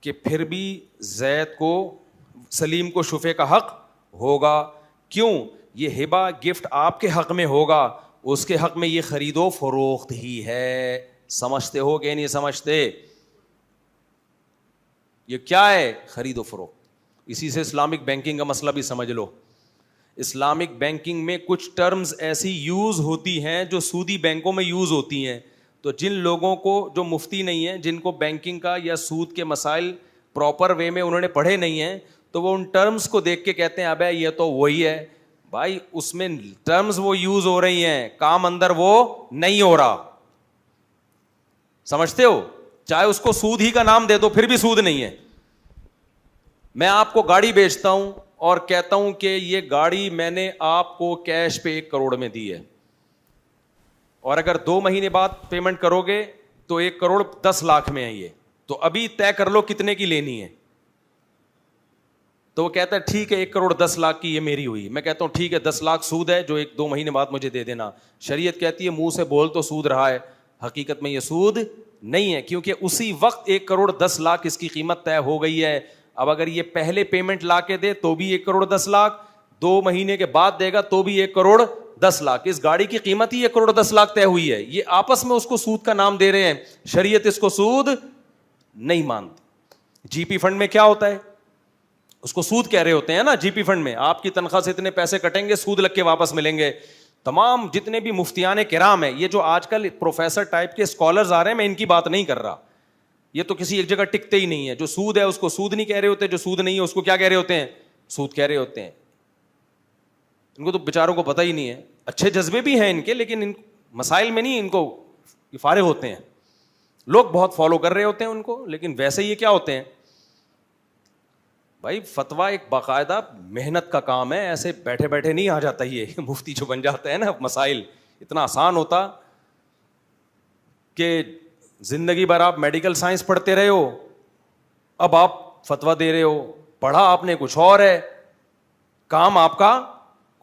کہ پھر بھی زید کو, سلیم کو شفے کا حق ہوگا. کیوں؟ یہ ہبہ گفٹ آپ کے حق میں ہوگا, اس کے حق میں یہ خرید و فروخت ہی ہے. سمجھتے ہو کہ نہیں سمجھتے؟ یہ کیا ہے؟ خرید و فروخت. اسی سے اسلامک بینکنگ کا مسئلہ بھی سمجھ لو. اسلامک بینکنگ میں کچھ ٹرمز ایسی یوز ہوتی ہیں جو سودی بینکوں میں یوز ہوتی ہیں, تو جن لوگوں کو جو مفتی نہیں ہیں, جن کو بینکنگ کا یا سود کے مسائل پراپر وے میں انہوں نے پڑھے نہیں ہیں, تو وہ ان ٹرمز کو دیکھ کے کہتے ہیں ابے یہ تو وہی ہے, بھائی اس میں ٹرمز وہ یوز ہو رہی ہیں, کام اندر وہ نہیں ہو رہا, سمجھتے ہو؟ چاہے اس کو سود ہی کا نام دے دو پھر بھی سود نہیں ہے. میں آپ کو گاڑی بیچتا ہوں اور کہتا ہوں کہ یہ گاڑی میں نے آپ کو کیش پہ 1 کروڑ میں دی ہے, اور اگر 2 مہینے بعد پیمنٹ کرو گے تو 1,10,00,000 میں ہے یہ, تو ابھی طے کر لو کتنے کی لینی ہے. تو وہ کہتا ہے ٹھیک ہے 1,10,00,000 کی یہ میری ہوئی. میں کہتا ہوں ٹھیک ہے 10 لاکھ سود ہے جو 1-2 مہینے بعد مجھے دے دینا. شریعت کہتی ہے منہ سے بول تو سود رہا ہے, حقیقت میں یہ سود نہیں ہے, کیونکہ اسی وقت 1,10,00,000 اس کی قیمت طے ہو گئی ہے. اب اگر یہ پہلے پیمنٹ لا کے دے تو بھی 1,10,00,000, 2 مہینے کے بعد دے گا تو بھی 1,10,00,000. اس گاڑی کی قیمت ہی 1,10,00,000 طے ہوئی ہے. یہ آپس میں اس کو سود کا نام دے رہے ہیں, شریعت اس کو سود نہیں مانتی. جی پی فنڈ میں کیا ہوتا ہے, اس کو سود کہہ رہے ہوتے ہیں نا. جی پی فنڈ میں آپ کی تنخواہ سے اتنے پیسے کٹیں گے, سود لگ کے واپس ملیں گے. تمام جتنے بھی مفتیان کرام ہیں, یہ جو آج کل پروفیسر ٹائپ کے اسکالرز آ رہے ہیں, میں ان کی بات نہیں کر رہا, یہ تو کسی ایک جگہ ٹکتے ہی نہیں ہے. جو سود ہے اس کو سود نہیں کہہ رہے ہوتے, جو سود نہیں ہے اس کو کیا کہہ رہے ہوتے ہیں, سود کہہ رہے ہوتے ہیں. ان کو تو بیچاروں کو پتہ ہی نہیں ہے. اچھے جذبے بھی ہیں ان کے, لیکن ان مسائل میں نہیں ان کو فارغ ہوتے ہیں. لوگ بہت فالو کر رہے ہوتے ہیں ان کو, لیکن ویسے یہ کیا ہوتے ہیں بھائی. فتویٰ ایک باقاعدہ محنت کا کام ہے, ایسے بیٹھے بیٹھے نہیں آ جاتا. یہ مفتی جو بن جاتا ہے نا, مسائل اتنا آسان ہوتا کہ زندگی بھر آپ میڈیکل سائنس پڑھتے رہے ہو, اب آپ فتویٰ دے رہے ہو. پڑھا آپ نے کچھ اور ہے, کام آپ کا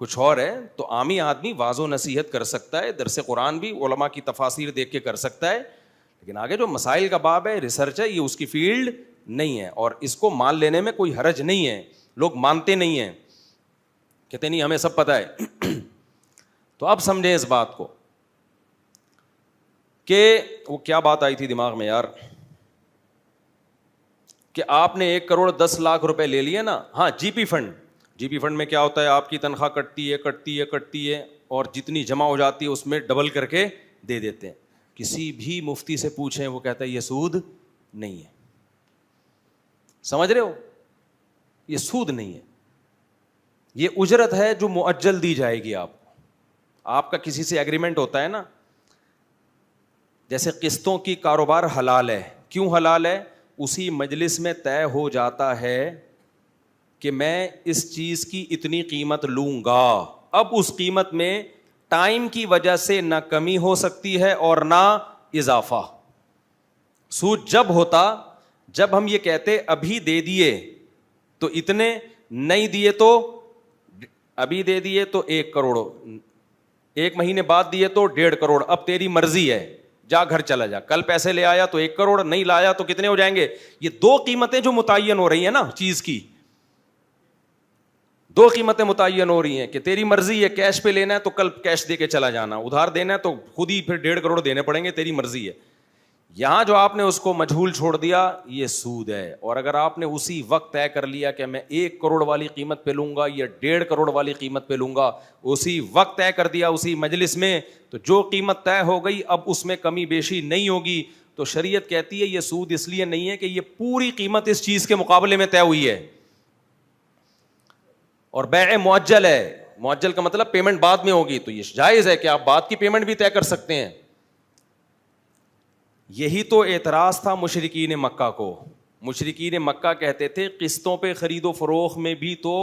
کچھ اور ہے. تو عامی آدمی واعظ و نصیحت کر سکتا ہے, درس قرآن بھی علماء کی تفاسیر دیکھ کے کر سکتا ہے, لیکن آگے جو مسائل کا باب ہے, ریسرچ ہے, یہ اس کی فیلڈ نہیں ہے. اور اس کو مان لینے میں کوئی حرج نہیں ہے. لوگ مانتے نہیں ہیں, کہتے نہیں ہمیں سب پتہ ہے. تو اب سمجھیں اس بات کو کہ وہ کیا بات آئی تھی دماغ میں یار, کہ آپ نے 1,10,00,000 روپے لے لیے نا. ہاں جی پی فنڈ, جی پی فنڈ میں کیا ہوتا ہے, آپ کی تنخواہ کٹتی ہے اور جتنی جمع ہو جاتی ہے اس میں ڈبل کر کے دے دیتے ہیں. کسی بھی مفتی سے پوچھیں وہ کہتا ہے یہ سود نہیں ہے. سمجھ رہے ہو, یہ سود نہیں ہے, یہ اجرت ہے جو مؤجل دی جائے گی آپ کو. آپ کا کسی سے ایگریمنٹ ہوتا ہے نا, جیسے قسطوں کی کاروبار حلال ہے. کیوں حلال ہے؟ اسی مجلس میں طے ہو جاتا ہے کہ میں اس چیز کی اتنی قیمت لوں گا. اب اس قیمت میں ٹائم کی وجہ سے نہ کمی ہو سکتی ہے اور نہ اضافہ. سود جب ہوتا جب ہم یہ کہتے ابھی دے دیے تو اتنے, نہیں دیے تو ابھی دے دیے تو 1 کروڑ, 1 مہینے بعد دیے تو 1.5 کروڑ. اب تیری مرضی ہے, جا گھر چلا جا. کل پیسے لے آیا تو 1 کروڑ, نہیں لایا تو کتنے ہو جائیں گے. یہ 2 قیمتیں جو متعین ہو رہی ہیں نا چیز کی, 2 قیمتیں متعین ہو رہی ہیں کہ تیری مرضی ہے, کیش پہ لینا ہے تو کل کیش دے کے چلا جانا, ادھار دینا ہے تو خود ہی پھر 1.5 کروڑ دینے پڑیں گے, تیری مرضی ہے. یہاں جو آپ نے اس کو مجہول چھوڑ دیا یہ سود ہے. اور اگر آپ نے اسی وقت طے کر لیا کہ میں 1 کروڑ والی قیمت پہ لوں گا یا 1.5 کروڑ والی قیمت پہ لوں گا, اسی وقت طے کر دیا اسی مجلس میں, تو جو قیمت طے ہو گئی اب اس میں کمی بیشی نہیں ہوگی. تو شریعت کہتی ہے یہ سود اس لیے نہیں ہے کہ یہ پوری قیمت اس چیز کے مقابلے میں طے ہوئی ہے. اور بیع مؤجل ہے, مؤجل کا مطلب پیمنٹ بعد میں ہوگی, تو یہ جائز ہے کہ آپ بعد کی پیمنٹ بھی طے کر سکتے ہیں. یہی تو اعتراض تھا مشرکین مکہ کو. مشرکین مکہ کہتے تھے قسطوں پہ خرید و فروخت میں بھی تو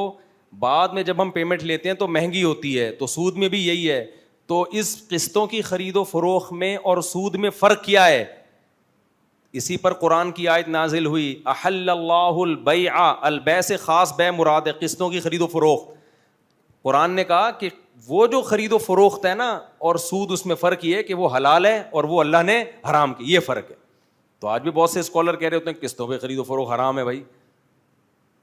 بعد میں جب ہم پیمنٹ لیتے ہیں تو مہنگی ہوتی ہے, تو سود میں بھی یہی ہے. تو اس قسطوں کی خرید و فروخت میں اور سود میں فرق کیا ہے؟ اسی پر قرآن کی آیت نازل ہوئی, احل اللہ البیع, البیع سے خاص بیع مراد ہے, قسطوں کی خرید و فروخت. قرآن نے کہا کہ وہ جو خرید و فروخت ہے نا اور سود, اس میں فرق یہ ہے کہ وہ حلال ہے اور وہ اللہ نے حرام کی, یہ فرق ہے. تو آج بھی بہت سے اسکالر کہہ رہے ہوتے ہیں قسطوں پہ خرید و فروخت حرام ہے. بھائی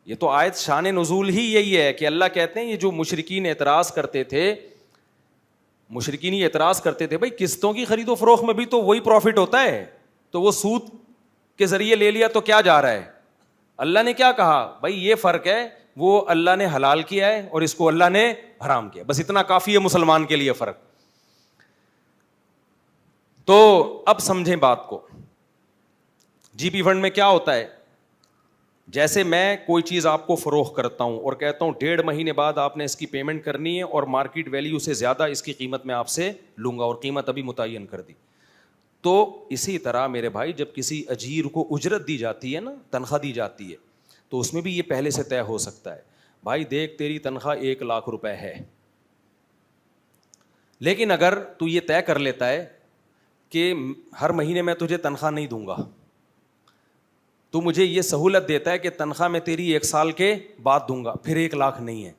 یہ تو آیت شان نزول ہی یہی ہے کہ اللہ کہتے ہیں یہ جو مشرکین اعتراض کرتے تھے, مشرکین یہ اعتراض کرتے تھے بھائی قسطوں کی خرید و فروخت میں بھی تو وہی پروفٹ ہوتا ہے, تو وہ سود کے ذریعے لے لیا تو کیا جا رہا ہے. اللہ نے کیا کہا بھائی یہ فرق ہے, وہ اللہ نے حلال کیا ہے اور اس کو اللہ نے حرام کیا, بس اتنا کافی ہے مسلمان کے لیے فرق. تو اب سمجھیں بات کو. جی پی فنڈ میں کیا ہوتا ہے, جیسے میں کوئی چیز آپ کو فروخت کرتا ہوں اور کہتا ہوں 1.5 مہینے بعد آپ نے اس کی پیمنٹ کرنی ہے اور مارکیٹ ویلیو سے زیادہ اس کی قیمت میں آپ سے لوں گا، اور قیمت ابھی متعین کر دی. تو اسی طرح میرے بھائی جب کسی اجیر کو اجرت دی جاتی ہے نا، تنخواہ دی جاتی ہے، تو اس میں بھی یہ پہلے سے طے ہو سکتا ہے. بھائی دیکھ تیری تنخواہ 1 لاکھ روپے ہے، لیکن اگر تو یہ طے کر لیتا ہے کہ ہر مہینے میں تجھے تنخواہ نہیں دوں گا، تو مجھے یہ سہولت دیتا ہے کہ تنخواہ میں تیری 1 سال کے بعد دوں گا، پھر 1 لاکھ نہیں ہے،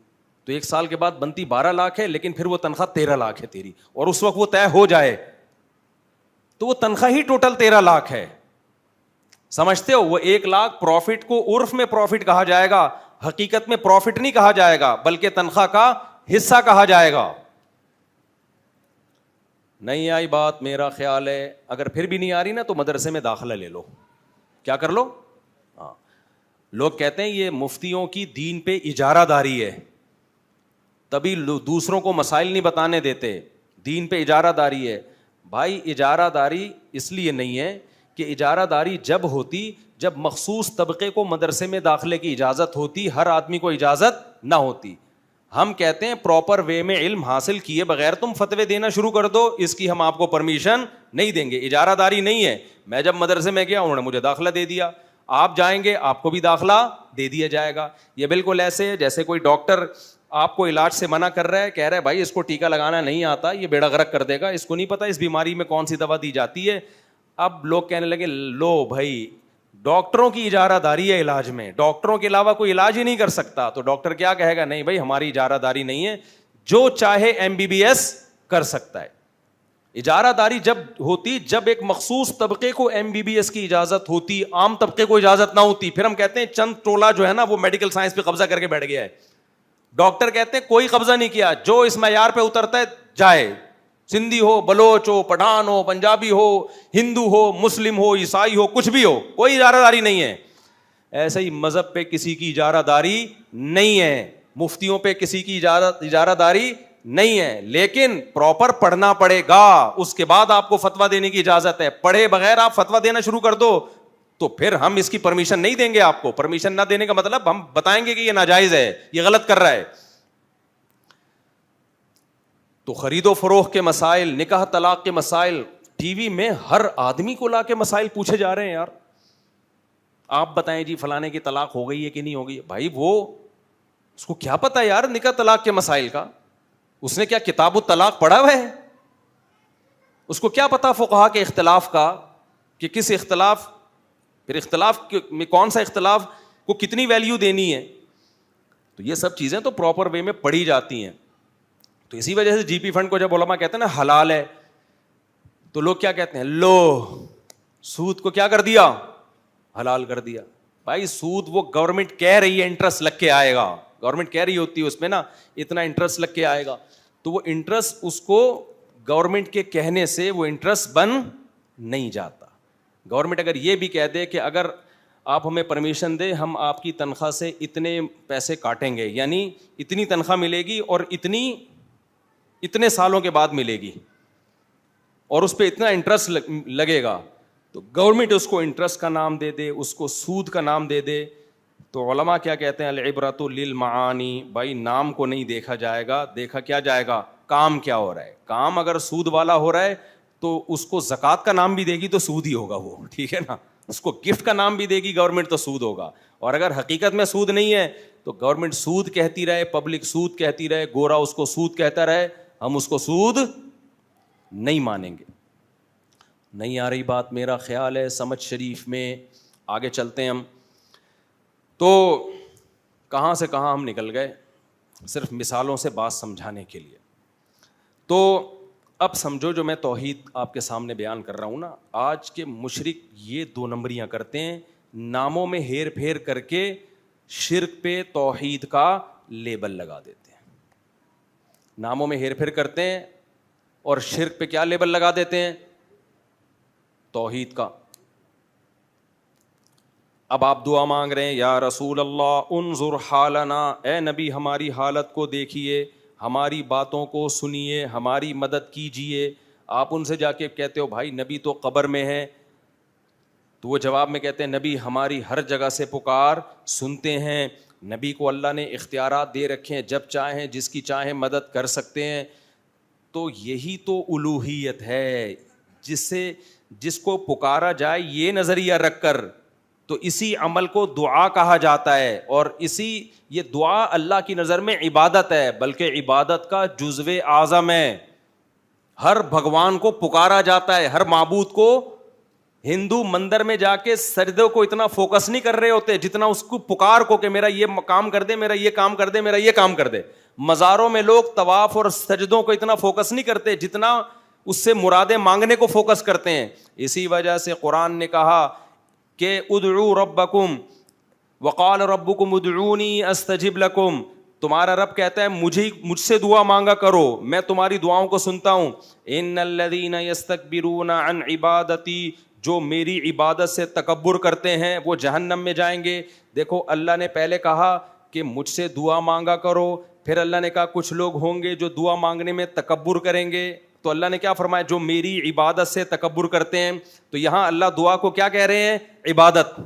تو 1 سال کے بعد بنتی 12 لاکھ ہے، لیکن پھر وہ تنخواہ 13 لاکھ ہے تیری، اور اس وقت وہ طے ہو جائے تو وہ تنخواہ ہی ٹوٹل 13 لاکھ ہے. سمجھتے ہو؟ وہ 1 لاکھ پروفٹ کو عرف میں پروفٹ کہا جائے گا، حقیقت میں پروفٹ نہیں کہا جائے گا، بلکہ تنخواہ کا حصہ کہا جائے گا. نہیں آئی بات؟ میرا خیال ہے اگر پھر بھی نہیں آ رہی نا تو مدرسے میں داخلہ لے لو. کیا کر لو؟ ہاں. لوگ کہتے ہیں یہ مفتیوں کی دین پہ اجارہ داری ہے، تبھی دوسروں کو مسائل نہیں بتانے دیتے، دین پہ اجارہ داری ہے. بھائی اجارہ داری اس لیے نہیں ہے کہ اجارہ داری جب ہوتی جب مخصوص طبقے کو مدرسے میں داخلے کی اجازت ہوتی، ہر آدمی کو اجازت نہ ہوتی. ہم کہتے ہیں پراپر وے میں علم حاصل کیے بغیر تم فتوے دینا شروع کر دو، اس کی ہم آپ کو پرمیشن نہیں دیں گے. اجارہ داری نہیں ہے. میں جب مدرسے میں گیا انہوں نے مجھے داخلہ دے دیا، آپ جائیں گے آپ کو بھی داخلہ دے دیا جائے گا. یہ بالکل ایسے جیسے کوئی ڈاکٹر آپ کو علاج سے منع کر رہا ہے، کہہ رہا ہے بھائی اس کو ٹیکا لگانا نہیں آتا، یہ بیڑا غرق کر دے گا، اس کو نہیں پتا اس بیماری میں کون سی دوا دی جاتی ہے. اب لوگ کہنے لگے لو بھائی ڈاکٹروں کی اجارہ داری ہے علاج میں، ڈاکٹروں کے علاوہ کوئی علاج ہی نہیں کر سکتا. تو ڈاکٹر کیا کہے گا؟ نہیں بھائی ہماری اجارہ داری نہیں ہے، جو چاہے MBBS کر سکتا ہے. اجارہ داری جب ہوتی جب ایک مخصوص طبقے کو MBBS کی اجازت ہوتی، عام طبقے کو اجازت نہ ہوتی. پھر ہم کہتے ہیں چند ٹولہ جو ہے نا وہ میڈیکل سائنس پہ قبضہ کر کے بیٹھ گیا ہے. ڈاکٹر کہتے ہیں کوئی قبضہ نہیں کیا، جو اس معیار پہ اترتا ہے جائے، سندھی ہو، بلوچ ہو، پٹھان ہو، پنجابی ہو، ہندو ہو، مسلم ہو، عیسائی ہو، کچھ بھی ہو، کوئی اجارہ داری نہیں ہے. ایسے ہی مذہب پہ کسی کی اجارہ داری نہیں ہے، مفتیوں پہ کسی کی اجارہ داری نہیں ہے، لیکن پراپر پڑھنا پڑے گا، اس کے بعد آپ کو فتویٰ دینے کی اجازت ہے. پڑھے بغیر آپ فتویٰ دینا شروع کر دو تو پھر ہم اس کی پرمیشن نہیں دیں گے. آپ کو پرمیشن نہ دینے کا مطلب ہم بتائیں گے کہ یہ ناجائز ہے، یہ غلط کر رہا ہے. تو خرید و فروخت کے مسائل، نکاح طلاق کے مسائل ٹی وی میں ہر آدمی کو لا کے مسائل پوچھے جا رہے ہیں. یار آپ بتائیں جی فلانے کی طلاق ہو گئی ہے کہ نہیں ہو گئی. بھائی وہ اس کو کیا پتا یار نکاح طلاق کے مسائل کا؟ اس نے کیا کتاب الطلاق پڑھا ہوا ہے؟ اس کو کیا پتا فقہا کے اختلاف کا کہ کس اختلاف، پھر اختلاف میں کون سا اختلاف کو کتنی ویلیو دینی ہے. تو یہ سب چیزیں تو پراپر وے میں پڑھی جاتی ہیں. تو اسی وجہ سے GP فنڈ کو جب علماء کہتے ہیں نا حلال ہے تو لوگ کیا کہتے ہیں؟ لو سود کو کیا کر دیا؟ حلال کر دیا. بھائی سود وہ گورنمنٹ کہہ رہی ہے انٹرسٹ لگ کے آئے گا، گورنمنٹ کہہ رہی ہوتی ہے اس میں نا اتنا انٹرسٹ لگ کے آئے گا، تو وہ انٹرسٹ اس کو گورنمنٹ کے کہنے سے وہ انٹرسٹ بن نہیں جاتا. گورنمنٹ اگر یہ بھی کہہ دے کہ اگر آپ ہمیں پرمیشن دے ہم آپ کی تنخواہ سے اتنے پیسے کاٹیں گے، یعنی اتنی تنخواہ ملے گی اور اتنے سالوں کے بعد ملے گی اور اس پہ اتنا انٹرسٹ لگے گا، تو گورنمنٹ اس کو انٹرسٹ کا نام دے دے، اس کو سود کا نام دے دے. تو علماء کیا کہتے ہیں؟ العبرۃ للمعانی. بھائی نام کو نہیں دیکھا جائے گا، دیکھا کیا جائے گا؟ کام کیا ہو رہا ہے. کام اگر سود والا ہو رہا ہے تو اس کو زکوٰۃ کا نام بھی دے گی تو سود ہی ہوگا وہ، ٹھیک ہے نا. اس کو گفٹ کا نام بھی دے گی گورنمنٹ تو سود ہوگا. اور اگر حقیقت میں سود نہیں ہے تو گورنمنٹ سود کہتی رہے، پبلک سود کہتی رہے، گورا اس کو سود کہتا رہے، ہم اس کو سود نہیں مانیں گے. نہیں آ رہی بات؟ میرا خیال ہے سمجھ شریف میں. آگے چلتے ہیں ہم. تو کہاں سے کہاں ہم نکل گئے، صرف مثالوں سے بات سمجھانے کے لیے. تو اب سمجھو جو میں توحید آپ کے سامنے بیان کر رہا ہوں نا، آج کے مشرک یہ 2 نمبریاں کرتے ہیں، ناموں میں ہیر پھیر کر کے شرک پہ توحید کا لیبل لگا دیتے ہیں. ناموں میں ہیر پھیر کرتے ہیں اور شرک پہ کیا لیبل لگا دیتے ہیں؟ توحید کا. اب آپ دعا مانگ رہے ہیں یا رسول اللہ انظر حالنا، اے نبی ہماری حالت کو دیکھیے، ہماری باتوں کو سنیے، ہماری مدد کیجیے. آپ ان سے جا کے کہتے ہو بھائی نبی تو قبر میں ہے، تو وہ جواب میں کہتے ہیں نبی ہماری ہر جگہ سے پکار سنتے ہیں. نبی کو اللہ نے اختیارات دے رکھے ہیں, جب چاہیں جس کی چاہیں مدد کر سکتے ہیں. تو یہی تو الوہیت ہے, جس کو پکارا جائے یہ نظریہ رکھ کر, تو اسی عمل کو دعا کہا جاتا ہے. اور یہ دعا اللہ کی نظر میں عبادت ہے, بلکہ عبادت کا جزو اعظم ہے. ہر بھگوان کو پکارا جاتا ہے, ہر معبود کو. ہندو مندر میں جا کے سجدوں کو اتنا فوکس نہیں کر رہے ہوتے جتنا اس کو پکار کو کہ میرا یہ کام کر دے, میرا یہ کام کر دے, میرا یہ کام کر دے. مزاروں میں لوگ طواف اور سجدوں کو اتنا فوکس نہیں کرتے جتنا اس سے مرادیں مانگنے کو فوکس کرتے ہیں. اسی وجہ سے قرآن نے کہا کہ ادعوا ربکم وقال ربکم ادعونی استجب لکم. تمہارا رب کہتا ہے مجھ سے دعا مانگا کرو, میں تمہاری دعاؤں کو سنتا ہوں. ان الذین یستکبرون عن عبادتی, جو میری عبادت سے تکبر کرتے ہیں وہ جہنم میں جائیں گے. دیکھو اللہ نے پہلے کہا کہ مجھ سے دعا مانگا کرو, پھر اللہ نے کہا کچھ لوگ ہوں گے جو دعا مانگنے میں تکبر کریں گے. تو اللہ نے کیا فرمایا, جو میری عبادت سے تکبر کرتے ہیں. تو یہاں اللہ دعا کو کیا کہہ رہے ہیں, عبادت.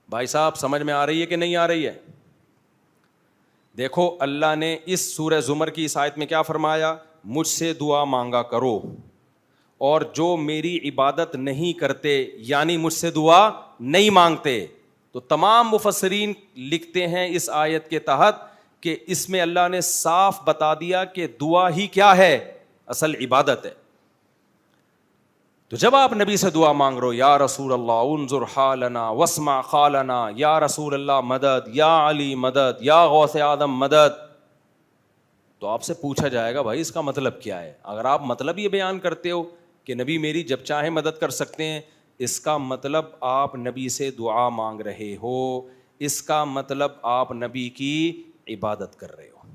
بھائی صاحب سمجھ میں آ رہی ہے کہ نہیں آ رہی ہے؟ دیکھو اللہ نے اس سورہ زمر کی اس آیت میں کیا فرمایا, مجھ سے دعا مانگا کرو, اور جو میری عبادت نہیں کرتے یعنی مجھ سے دعا نہیں مانگتے. تو تمام مفسرین لکھتے ہیں اس آیت کے تحت کہ اس میں اللہ نے صاف بتا دیا کہ دعا ہی کیا ہے, اصل عبادت ہے. تو جب آپ نبی سے دعا مانگ رہو, یا رسول اللہ انظر حالنا واسمع قالنا, یا رسول اللہ مدد, یا علی مدد, یا غوث اعظم مدد, تو آپ سے پوچھا جائے گا بھائی اس کا مطلب کیا ہے. اگر آپ مطلب یہ بیان کرتے ہو کہ نبی میری جب چاہے مدد کر سکتے ہیں, اس کا مطلب آپ نبی سے دعا مانگ رہے ہو, اس کا مطلب آپ نبی کی عبادت کر رہے ہو.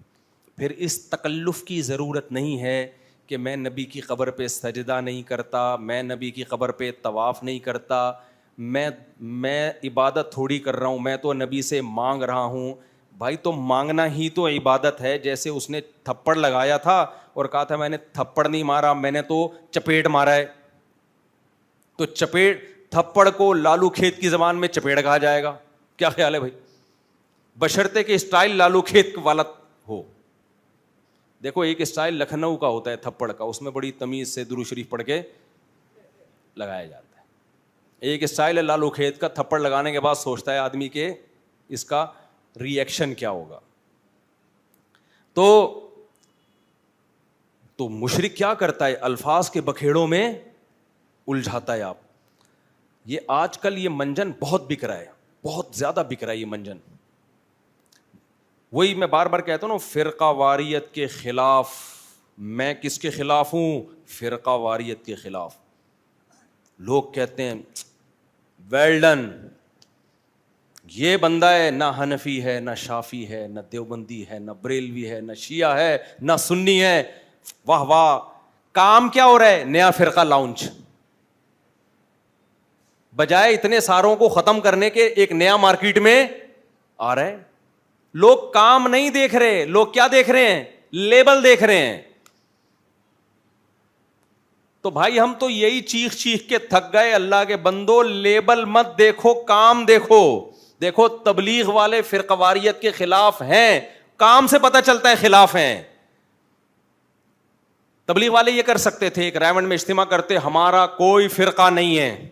پھر اس تکلف کی ضرورت نہیں ہے کہ میں نبی کی قبر پہ سجدہ نہیں کرتا, میں نبی کی قبر پہ طواف نہیں کرتا, میں عبادت تھوڑی کر رہا ہوں, میں تو نبی سے مانگ رہا ہوں. بھائی تو مانگنا ہی تو عبادت ہے. جیسے اس نے تھپڑ لگایا تھا اور کہا تھا میں نے تھپڑ نہیں مارا, میں نے تو چپیٹ مارا ہے. تو تھپڑ کو لالو کھیت کی زبان میں چپیڑ کہا جائے گا. کیا خیال ہے بھائی؟ بشرطے کہ اسٹائل لالو کھیت والا ہو. دیکھو ایک اسٹائل لکھنؤ کا ہوتا ہے تھپڑ کا, اس میں بڑی تمیز سے درود شریف پڑھ کے لگایا جاتا ہے. ایک اسٹائل ہے لالو کھیت کا, تھپڑ لگانے کے بعد سوچتا ہے آدمی کہ اس کا ری ایکشن کیا ہوگا. تو مشرک کیا کرتا ہے, الفاظ کے بکھیڑوں میں الجھاتا ہے. آپ یہ آج کل یہ منجن بہت بک رہا ہے, بہت زیادہ بک رہا ہے یہ منجن. وہی میں بار بار کہتا ہوں نا, فرقہ واریت کے خلاف. میں کس کے خلاف ہوں؟ فرقہ واریت کے خلاف. لوگ کہتے ہیں ویل ڈن, یہ بندہ ہے نہ حنفی ہے نہ شافی ہے نہ دیوبندی ہے نہ بریلوی ہے نہ شیعہ ہے نہ سنی ہے. واہ واہ, کام کیا ہو رہا ہے؟ نیا فرقہ لانچ. بجائے اتنے ساروں کو ختم کرنے کے ایک نیا مارکیٹ میں آ رہا ہے. لوگ کام نہیں دیکھ رہے, لوگ کیا دیکھ رہے ہیں؟ لیبل دیکھ رہے ہیں. تو بھائی ہم تو یہی چیخ چیخ کے تھک گئے, اللہ کے بندو لیبل مت دیکھو, کام دیکھو. دیکھو تبلیغ والے فرقہ واریت کے خلاف ہیں, کام سے پتہ چلتا ہے خلاف ہیں. تبلیغ والے یہ کر سکتے تھے, ایک رائمنڈ میں اجتماع کرتے, ہمارا کوئی فرقہ نہیں ہے,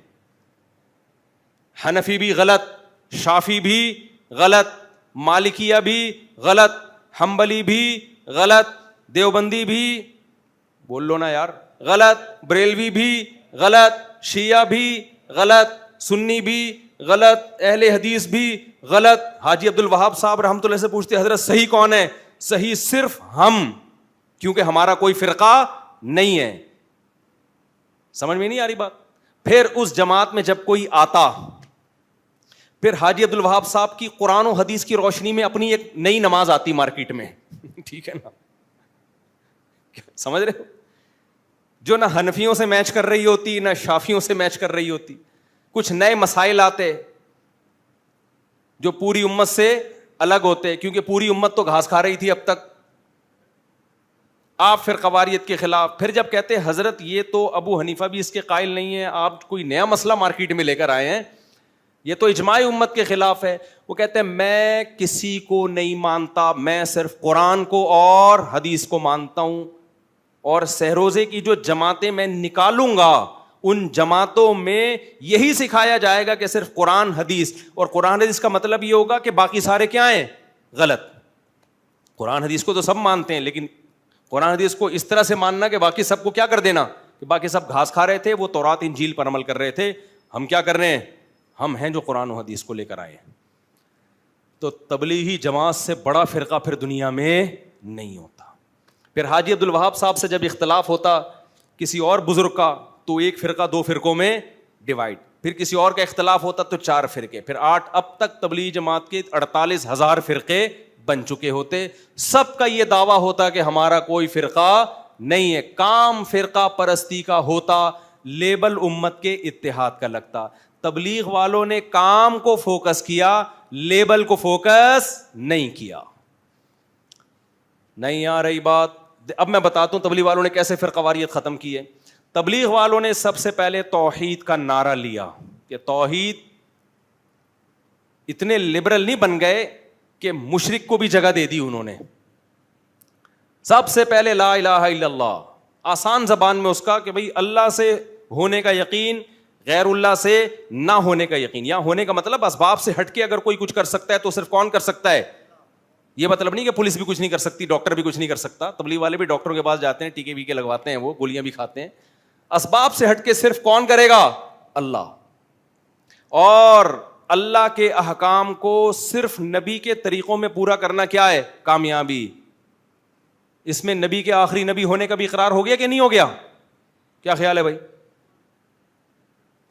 حنفی بھی غلط, شافی بھی غلط, مالکیہ بھی غلط, حنبلی بھی غلط, دیوبندی بھی بول لو نا یار غلط, بریلوی بھی غلط, شیعہ بھی غلط, سنی بھی غلط, اہل حدیث بھی غلط. حاجی عبد الوہاب صاحب رحمۃ اللہ سے پوچھتے حضرت صحیح کون ہے؟ صحیح صرف ہم, کیونکہ ہمارا کوئی فرقہ نہیں ہے. سمجھ میں نہیں آ رہی بات؟ پھر اس جماعت میں جب کوئی آتا, پھر حاجی عبد الوہاب صاحب کی قرآن و حدیث کی روشنی میں اپنی ایک نئی نماز آتی مارکیٹ میں. ٹھیک ہے نا, سمجھ رہے ہو؟ جو نہ حنفیوں سے میچ کر رہی ہوتی نہ شافیوں سے میچ کر رہی ہوتی. کچھ نئے مسائل آتے جو پوری امت سے الگ ہوتے, کیونکہ پوری امت تو گھاس کھا رہی تھی اب تک. آپ فرقہ واریت کے خلاف. پھر جب کہتے ہیں حضرت یہ تو ابو حنیفہ بھی اس کے قائل نہیں ہے, آپ کوئی نیا مسئلہ مارکیٹ میں لے کر آئے ہیں, یہ تو اجماع امت کے خلاف ہے. وہ کہتے ہیں میں کسی کو نہیں مانتا, میں صرف قرآن کو اور حدیث کو مانتا ہوں, اور سہروزے کی جو جماعتیں میں نکالوں گا ان جماعتوں میں یہی سکھایا جائے گا کہ صرف قرآن حدیث, اور قرآن حدیث کا مطلب یہ ہوگا کہ باقی سارے کیا ہیں, غلط. قرآن حدیث کو تو سب مانتے ہیں, لیکن قرآن حدیث کو اس طرح سے ماننا کہ باقی سب کو کیا کر دینا, کہ باقی سب گھاس کھا رہے تھے, وہ تورات انجیل پر عمل کر رہے تھے, ہم کیا کر رہے ہیں, ہم ہیں جو قرآن و حدیث کو لے کر آئے ہیں. تو تبلیغی جماعت سے بڑا فرقہ پھر دنیا میں نہیں ہوتا. پھر حاجی عبد الوہاب صاحب سے جب اختلاف ہوتا کسی اور بزرگ کا, تو ایک فرقہ 2 فرقوں میں ڈیوائڈ. پھر کسی اور کا اختلاف ہوتا تو 4 فرقے, پھر 8. اب تک تبلیغی جماعت کے 48,000 فرقے بن چکے ہوتے. سب کا یہ دعویٰ ہوتا کہ ہمارا کوئی فرقہ نہیں ہے. کام فرقہ پرستی کا ہوتا, لیبل امت کے اتحاد کا لگتا. تبلیغ والوں نے کام کو فوکس کیا, لیبل کو فوکس نہیں کیا. نہیں آ رہی بات؟ اب میں بتاتا ہوں تبلیغ والوں نے کیسے فرقہ واریت ختم کی ہے. تبلیغ والوں نے سب سے پہلے توحید کا نعرہ لیا کہ توحید. اتنے لبرل نہیں بن گئے کہ مشرک کو بھی جگہ دے دی انہوں نے. سب سے پہلے لا الہ الا اللہ, آسان زبان میں اس کا کہ بھئی اللہ سے ہونے کا یقین, غیر اللہ سے نہ ہونے کا یقین. یا ہونے کا مطلب اسباب سے ہٹ کے اگر کوئی کچھ کر سکتا ہے تو صرف کون کر سکتا ہے. یہ مطلب نہیں کہ پولیس بھی کچھ نہیں کر سکتی, ڈاکٹر بھی کچھ نہیں کر سکتا. تبلیغ والے بھی ڈاکٹروں کے پاس جاتے ہیں, ٹیکے ویکے لگواتے ہیں, وہ گولیاں بھی کھاتے ہیں. اسباب سے ہٹ کے صرف کون کرے گا, اللہ. اور اللہ کے احکام کو صرف نبی کے طریقوں میں پورا کرنا کیا ہے, کامیابی. اس میں نبی کے آخری نبی ہونے کا بھی اقرار ہو گیا کہ نہیں ہو گیا؟ کیا خیال ہے بھائی؟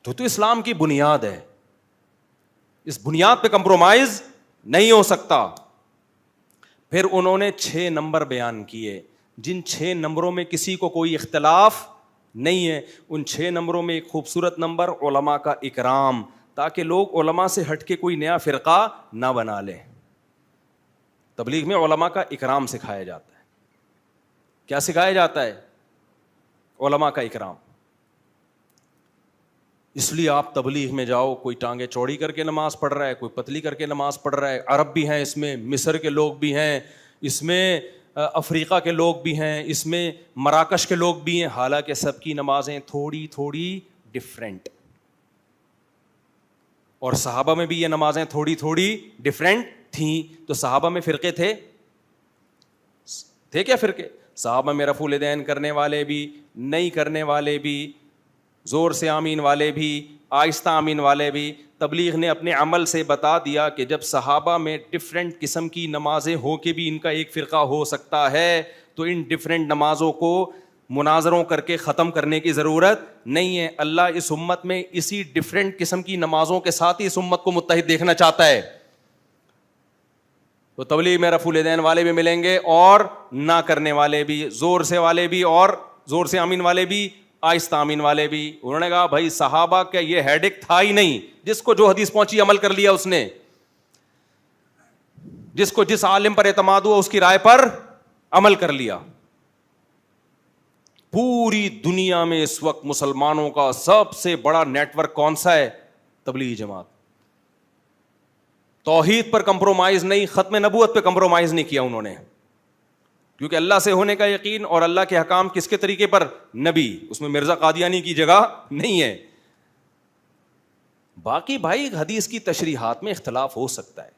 تو اسلام کی بنیاد ہے, اس بنیاد پہ کمپرومائز نہیں ہو سکتا. پھر انہوں نے 6 نمبر بیان کیے, جن 6 نمبروں میں کسی کو کوئی اختلاف نہیں ہے. ان 6 نمبروں میں ایک خوبصورت نمبر علماء کا اکرام, تاکہ لوگ علماء سے ہٹ کے کوئی نیا فرقہ نہ بنا لیں. تبلیغ میں علماء کا اکرام سکھایا جاتا ہے. کیا سکھایا جاتا ہے؟ علماء کا اکرام. اس لیے آپ تبلیغ میں جاؤ, کوئی ٹانگیں چوڑی کر کے نماز پڑھ رہا ہے, کوئی پتلی کر کے نماز پڑھ رہا ہے. عرب بھی ہیں اس میں, مصر کے لوگ بھی ہیں اس میں, افریقہ کے لوگ بھی ہیں اس میں, مراکش کے لوگ بھی ہیں. حالانکہ سب کی نمازیں تھوڑی تھوڑی ڈفرینٹ, اور صحابہ میں بھی یہ نمازیں تھوڑی تھوڑی ڈفرینٹ تھیں. تو صحابہ میں فرقے تھے کیا فرقے؟ صحابہ میں رفع الیدین کرنے والے بھی, نہیں کرنے والے بھی, زور سے آمین والے بھی, آہستہ آمین والے بھی. تبلیغ نے اپنے عمل سے بتا دیا کہ جب صحابہ میں ڈفرینٹ قسم کی نمازیں ہو کے بھی ان کا ایک فرقہ ہو سکتا ہے, تو ان ڈفرینٹ نمازوں کو مناظروں کر کے ختم کرنے کی ضرورت نہیں ہے. اللہ اس امت میں اسی ڈفرینٹ قسم کی نمازوں کے ساتھ ہی اس امت کو متحد دیکھنا چاہتا ہے. تو تبلیغ میں رفع الیدین والے بھی ملیں گے اور نہ کرنے والے بھی, زور سے والے بھی اور زور سے آمین والے بھی, آہستہ آمین والے بھی. انہوں نے کہا بھائی صحابہ کا یہ ہیڈک تھا ہی نہیں, جس کو جو حدیث پہنچی عمل کر لیا اس نے, جس کو جس عالم پر اعتماد ہوا اس کی رائے پر عمل کر لیا. پوری دنیا میں اس وقت مسلمانوں کا سب سے بڑا نیٹ ورک کون سا ہے؟ تبلیغی جماعت. توحید پر کمپرومائز نہیں, ختم نبوت پہ کمپرومائز نہیں کیا انہوں نے, کیونکہ اللہ سے ہونے کا یقین اور اللہ کے حکام کس کے طریقے پر؟ نبی. اس میں مرزا قادیانی کی جگہ نہیں ہے. باقی بھائی حدیث کی تشریحات میں اختلاف ہو سکتا ہے.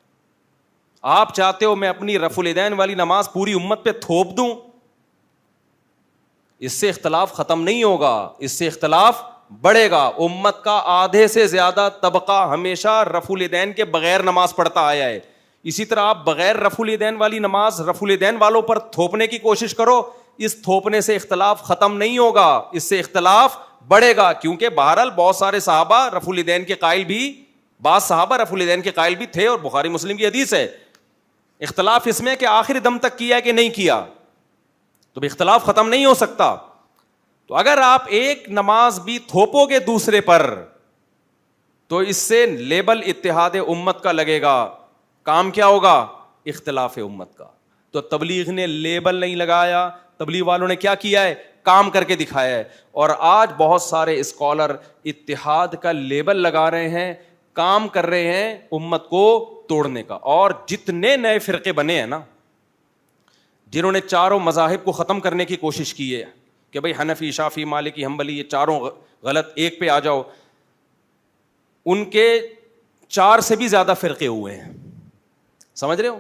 آپ چاہتے ہو میں اپنی رفع الیدین والی نماز پوری امت پہ تھوپ دوں, اس سے اختلاف ختم نہیں ہوگا, اس سے اختلاف بڑھے گا. امت کا آدھے سے زیادہ طبقہ ہمیشہ رفع الیدین کے بغیر نماز پڑھتا آیا ہے. اسی طرح آپ بغیر رفع الیدین والی نماز رفع الیدین والوں پر تھوپنے کی کوشش کرو, اس تھوپنے سے اختلاف ختم نہیں ہوگا, اس سے اختلاف بڑھے گا. کیونکہ بہرحال بہت سارے صحابہ رفع الیدین کے قائل بھی, بعض صحابہ رفع الیدین کے قائل بھی تھے, اور بخاری مسلم کی حدیث ہے. اختلاف اس میں کہ آخری دم تک کیا کہ نہیں کیا, تو اختلاف ختم نہیں ہو سکتا. تو اگر آپ ایک نماز بھی تھوپو گے دوسرے پر, تو اس سے لیبل اتحاد امت کا لگے گا, کام کیا ہوگا؟ اختلاف امت کا. تو تبلیغ نے لیبل نہیں لگایا, تبلیغ والوں نے کیا کیا ہے؟ کام کر کے دکھایا ہے. اور آج بہت سارے اسکالر اتحاد کا لیبل لگا رہے ہیں, کام کر رہے ہیں امت کو توڑنے کا. اور جتنے نئے فرقے بنے ہیں نا, جنہوں نے چاروں مذاہب کو ختم کرنے کی کوشش کی ہے کہ بھئی حنفی, شافعی, مالکی, حنبلی, یہ چاروں غلط, ایک پہ آ جاؤ, ان کے 4 سے بھی زیادہ فرقے ہوئے ہیں. سمجھ رہے ہو؟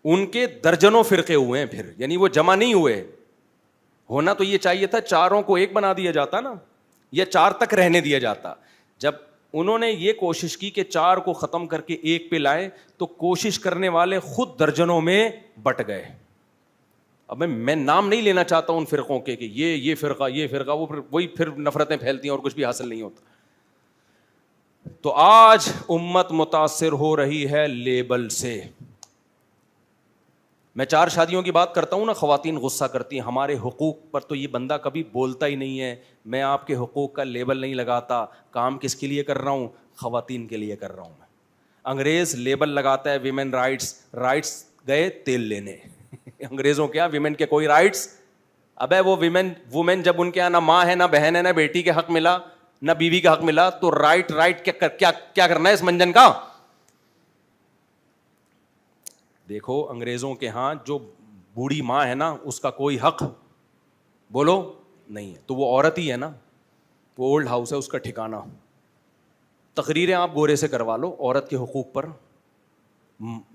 ان کے درجنوں فرقے ہوئے ہیں پھر, یعنی وہ جمع نہیں ہوئے. ہونا تو یہ چاہیے تھا چاروں کو ایک بنا دیا جاتا نا, یا 4 تک رہنے دیا جاتا. جب انہوں نے یہ کوشش کی کہ 4 کو ختم کر کے ایک پہ لائیں, تو کوشش کرنے والے خود درجنوں میں بٹ گئے. اب میں نام نہیں لینا چاہتا ان فرقوں کے کہ یہ فرقہ, وہی پھر نفرتیں پھیلتی ہیں اور کچھ بھی حاصل نہیں ہوتا. تو آج امت متاثر ہو رہی ہے لیبل سے. میں 4 شادیوں کی بات کرتا ہوں نا, خواتین غصہ کرتی ہیں ہمارے حقوق پر, تو یہ بندہ کبھی بولتا ہی نہیں ہے میں آپ کے حقوق کا لیبل نہیں لگاتا. کام کس کے لیے کر رہا ہوں؟ خواتین کے لیے کر رہا ہوں میں. انگریز لیبل لگاتا ہے ویمن رائٹس گئے تیل لینے. انگریزوں کیا ویمن کے کوئی رائٹس؟ ابے وہ وومن جب ان کے یہاں نہ ماں ہے, نہ بہن ہے, نہ بیٹی کے حق ملا, نہ بیوی کا حق ملا, تو رائٹ کیا کرنا ہے اس منجن کا؟ دیکھو انگریزوں کے ہاں جو بوڑھی ماں ہے نا, اس کا کوئی حق بولو نہیں ہے, تو وہ عورت ہی ہے نا, وہ اولڈ ہاؤس ہے اس کا ٹھکانہ. تقریریں آپ گورے سے کروا لو عورت کے حقوق پر.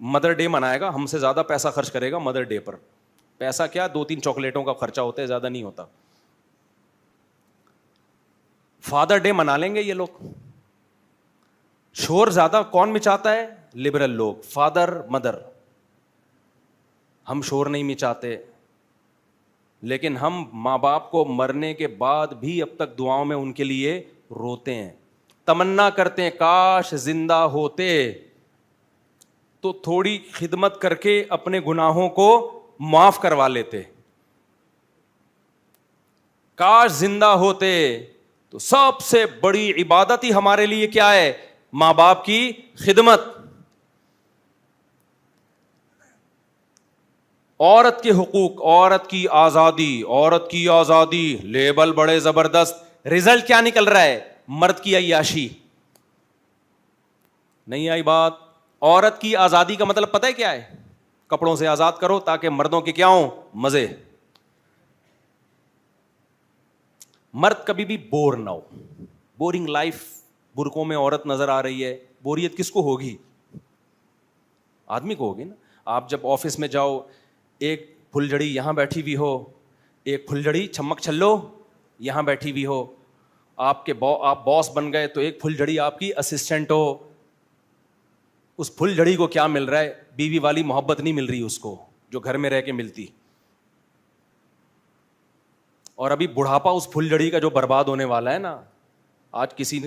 مدر ڈے منائے گا, ہم سے زیادہ پیسہ خرچ کرے گا مدر ڈے پر. پیسہ کیا 2-3 چاکلیٹوں کا خرچہ ہوتا ہے, زیادہ نہیں ہوتا. فادر ڈے منا لیں گے یہ لوگ. شور زیادہ کون مچاتا ہے؟ لبرل لوگ, فادر مدر. ہم شور نہیں مچاتے, لیکن ہم ماں باپ کو مرنے کے بعد بھی اب تک دعاؤں میں ان کے لیے روتے ہیں, تمنا کرتے ہیں کاش زندہ ہوتے تو تھوڑی خدمت کر کے اپنے گناہوں کو معاف کروا لیتے. کاش زندہ ہوتے. تو سب سے بڑی عبادت ہی ہمارے لیے کیا ہے؟ ماں باپ کی خدمت. عورت کے حقوق, عورت کی آزادی, لیبل بڑے زبردست. رزلٹ کیا نکل رہا ہے؟ مرد کی عیاشی. نہیں آئی بات؟ عورت کی آزادی کا مطلب پتہ ہے کیا ہے؟ کپڑوں سے آزاد کرو تاکہ مردوں کے کیا ہوں؟ مزے. مرد کبھی بھی بور نہ ہو. بورنگ لائف, برقعوں میں عورت نظر آ رہی ہے, بوریت کس کو ہوگی؟ آدمی کو ہوگی نا. آپ جب آفس میں جاؤ, ایک پھلجڑی یہاں بیٹھی ہوئی ہو, ایک پھلجڑی چھمک چھلو یہاں بیٹھی ہوئی ہو. آپ باس بن گئے تو ایک پھلجڑی آپ کی اسسٹنٹ ہو. اس پھلجڑی کو کیا مل رہا ہے؟ بیوی والی محبت نہیں مل رہی اس کو جو گھر میں رہ کے ملتی. اور ابھی بڑھاپا اس پھلجڑی کا جو برباد ہونے والا ہے نا. آج کسی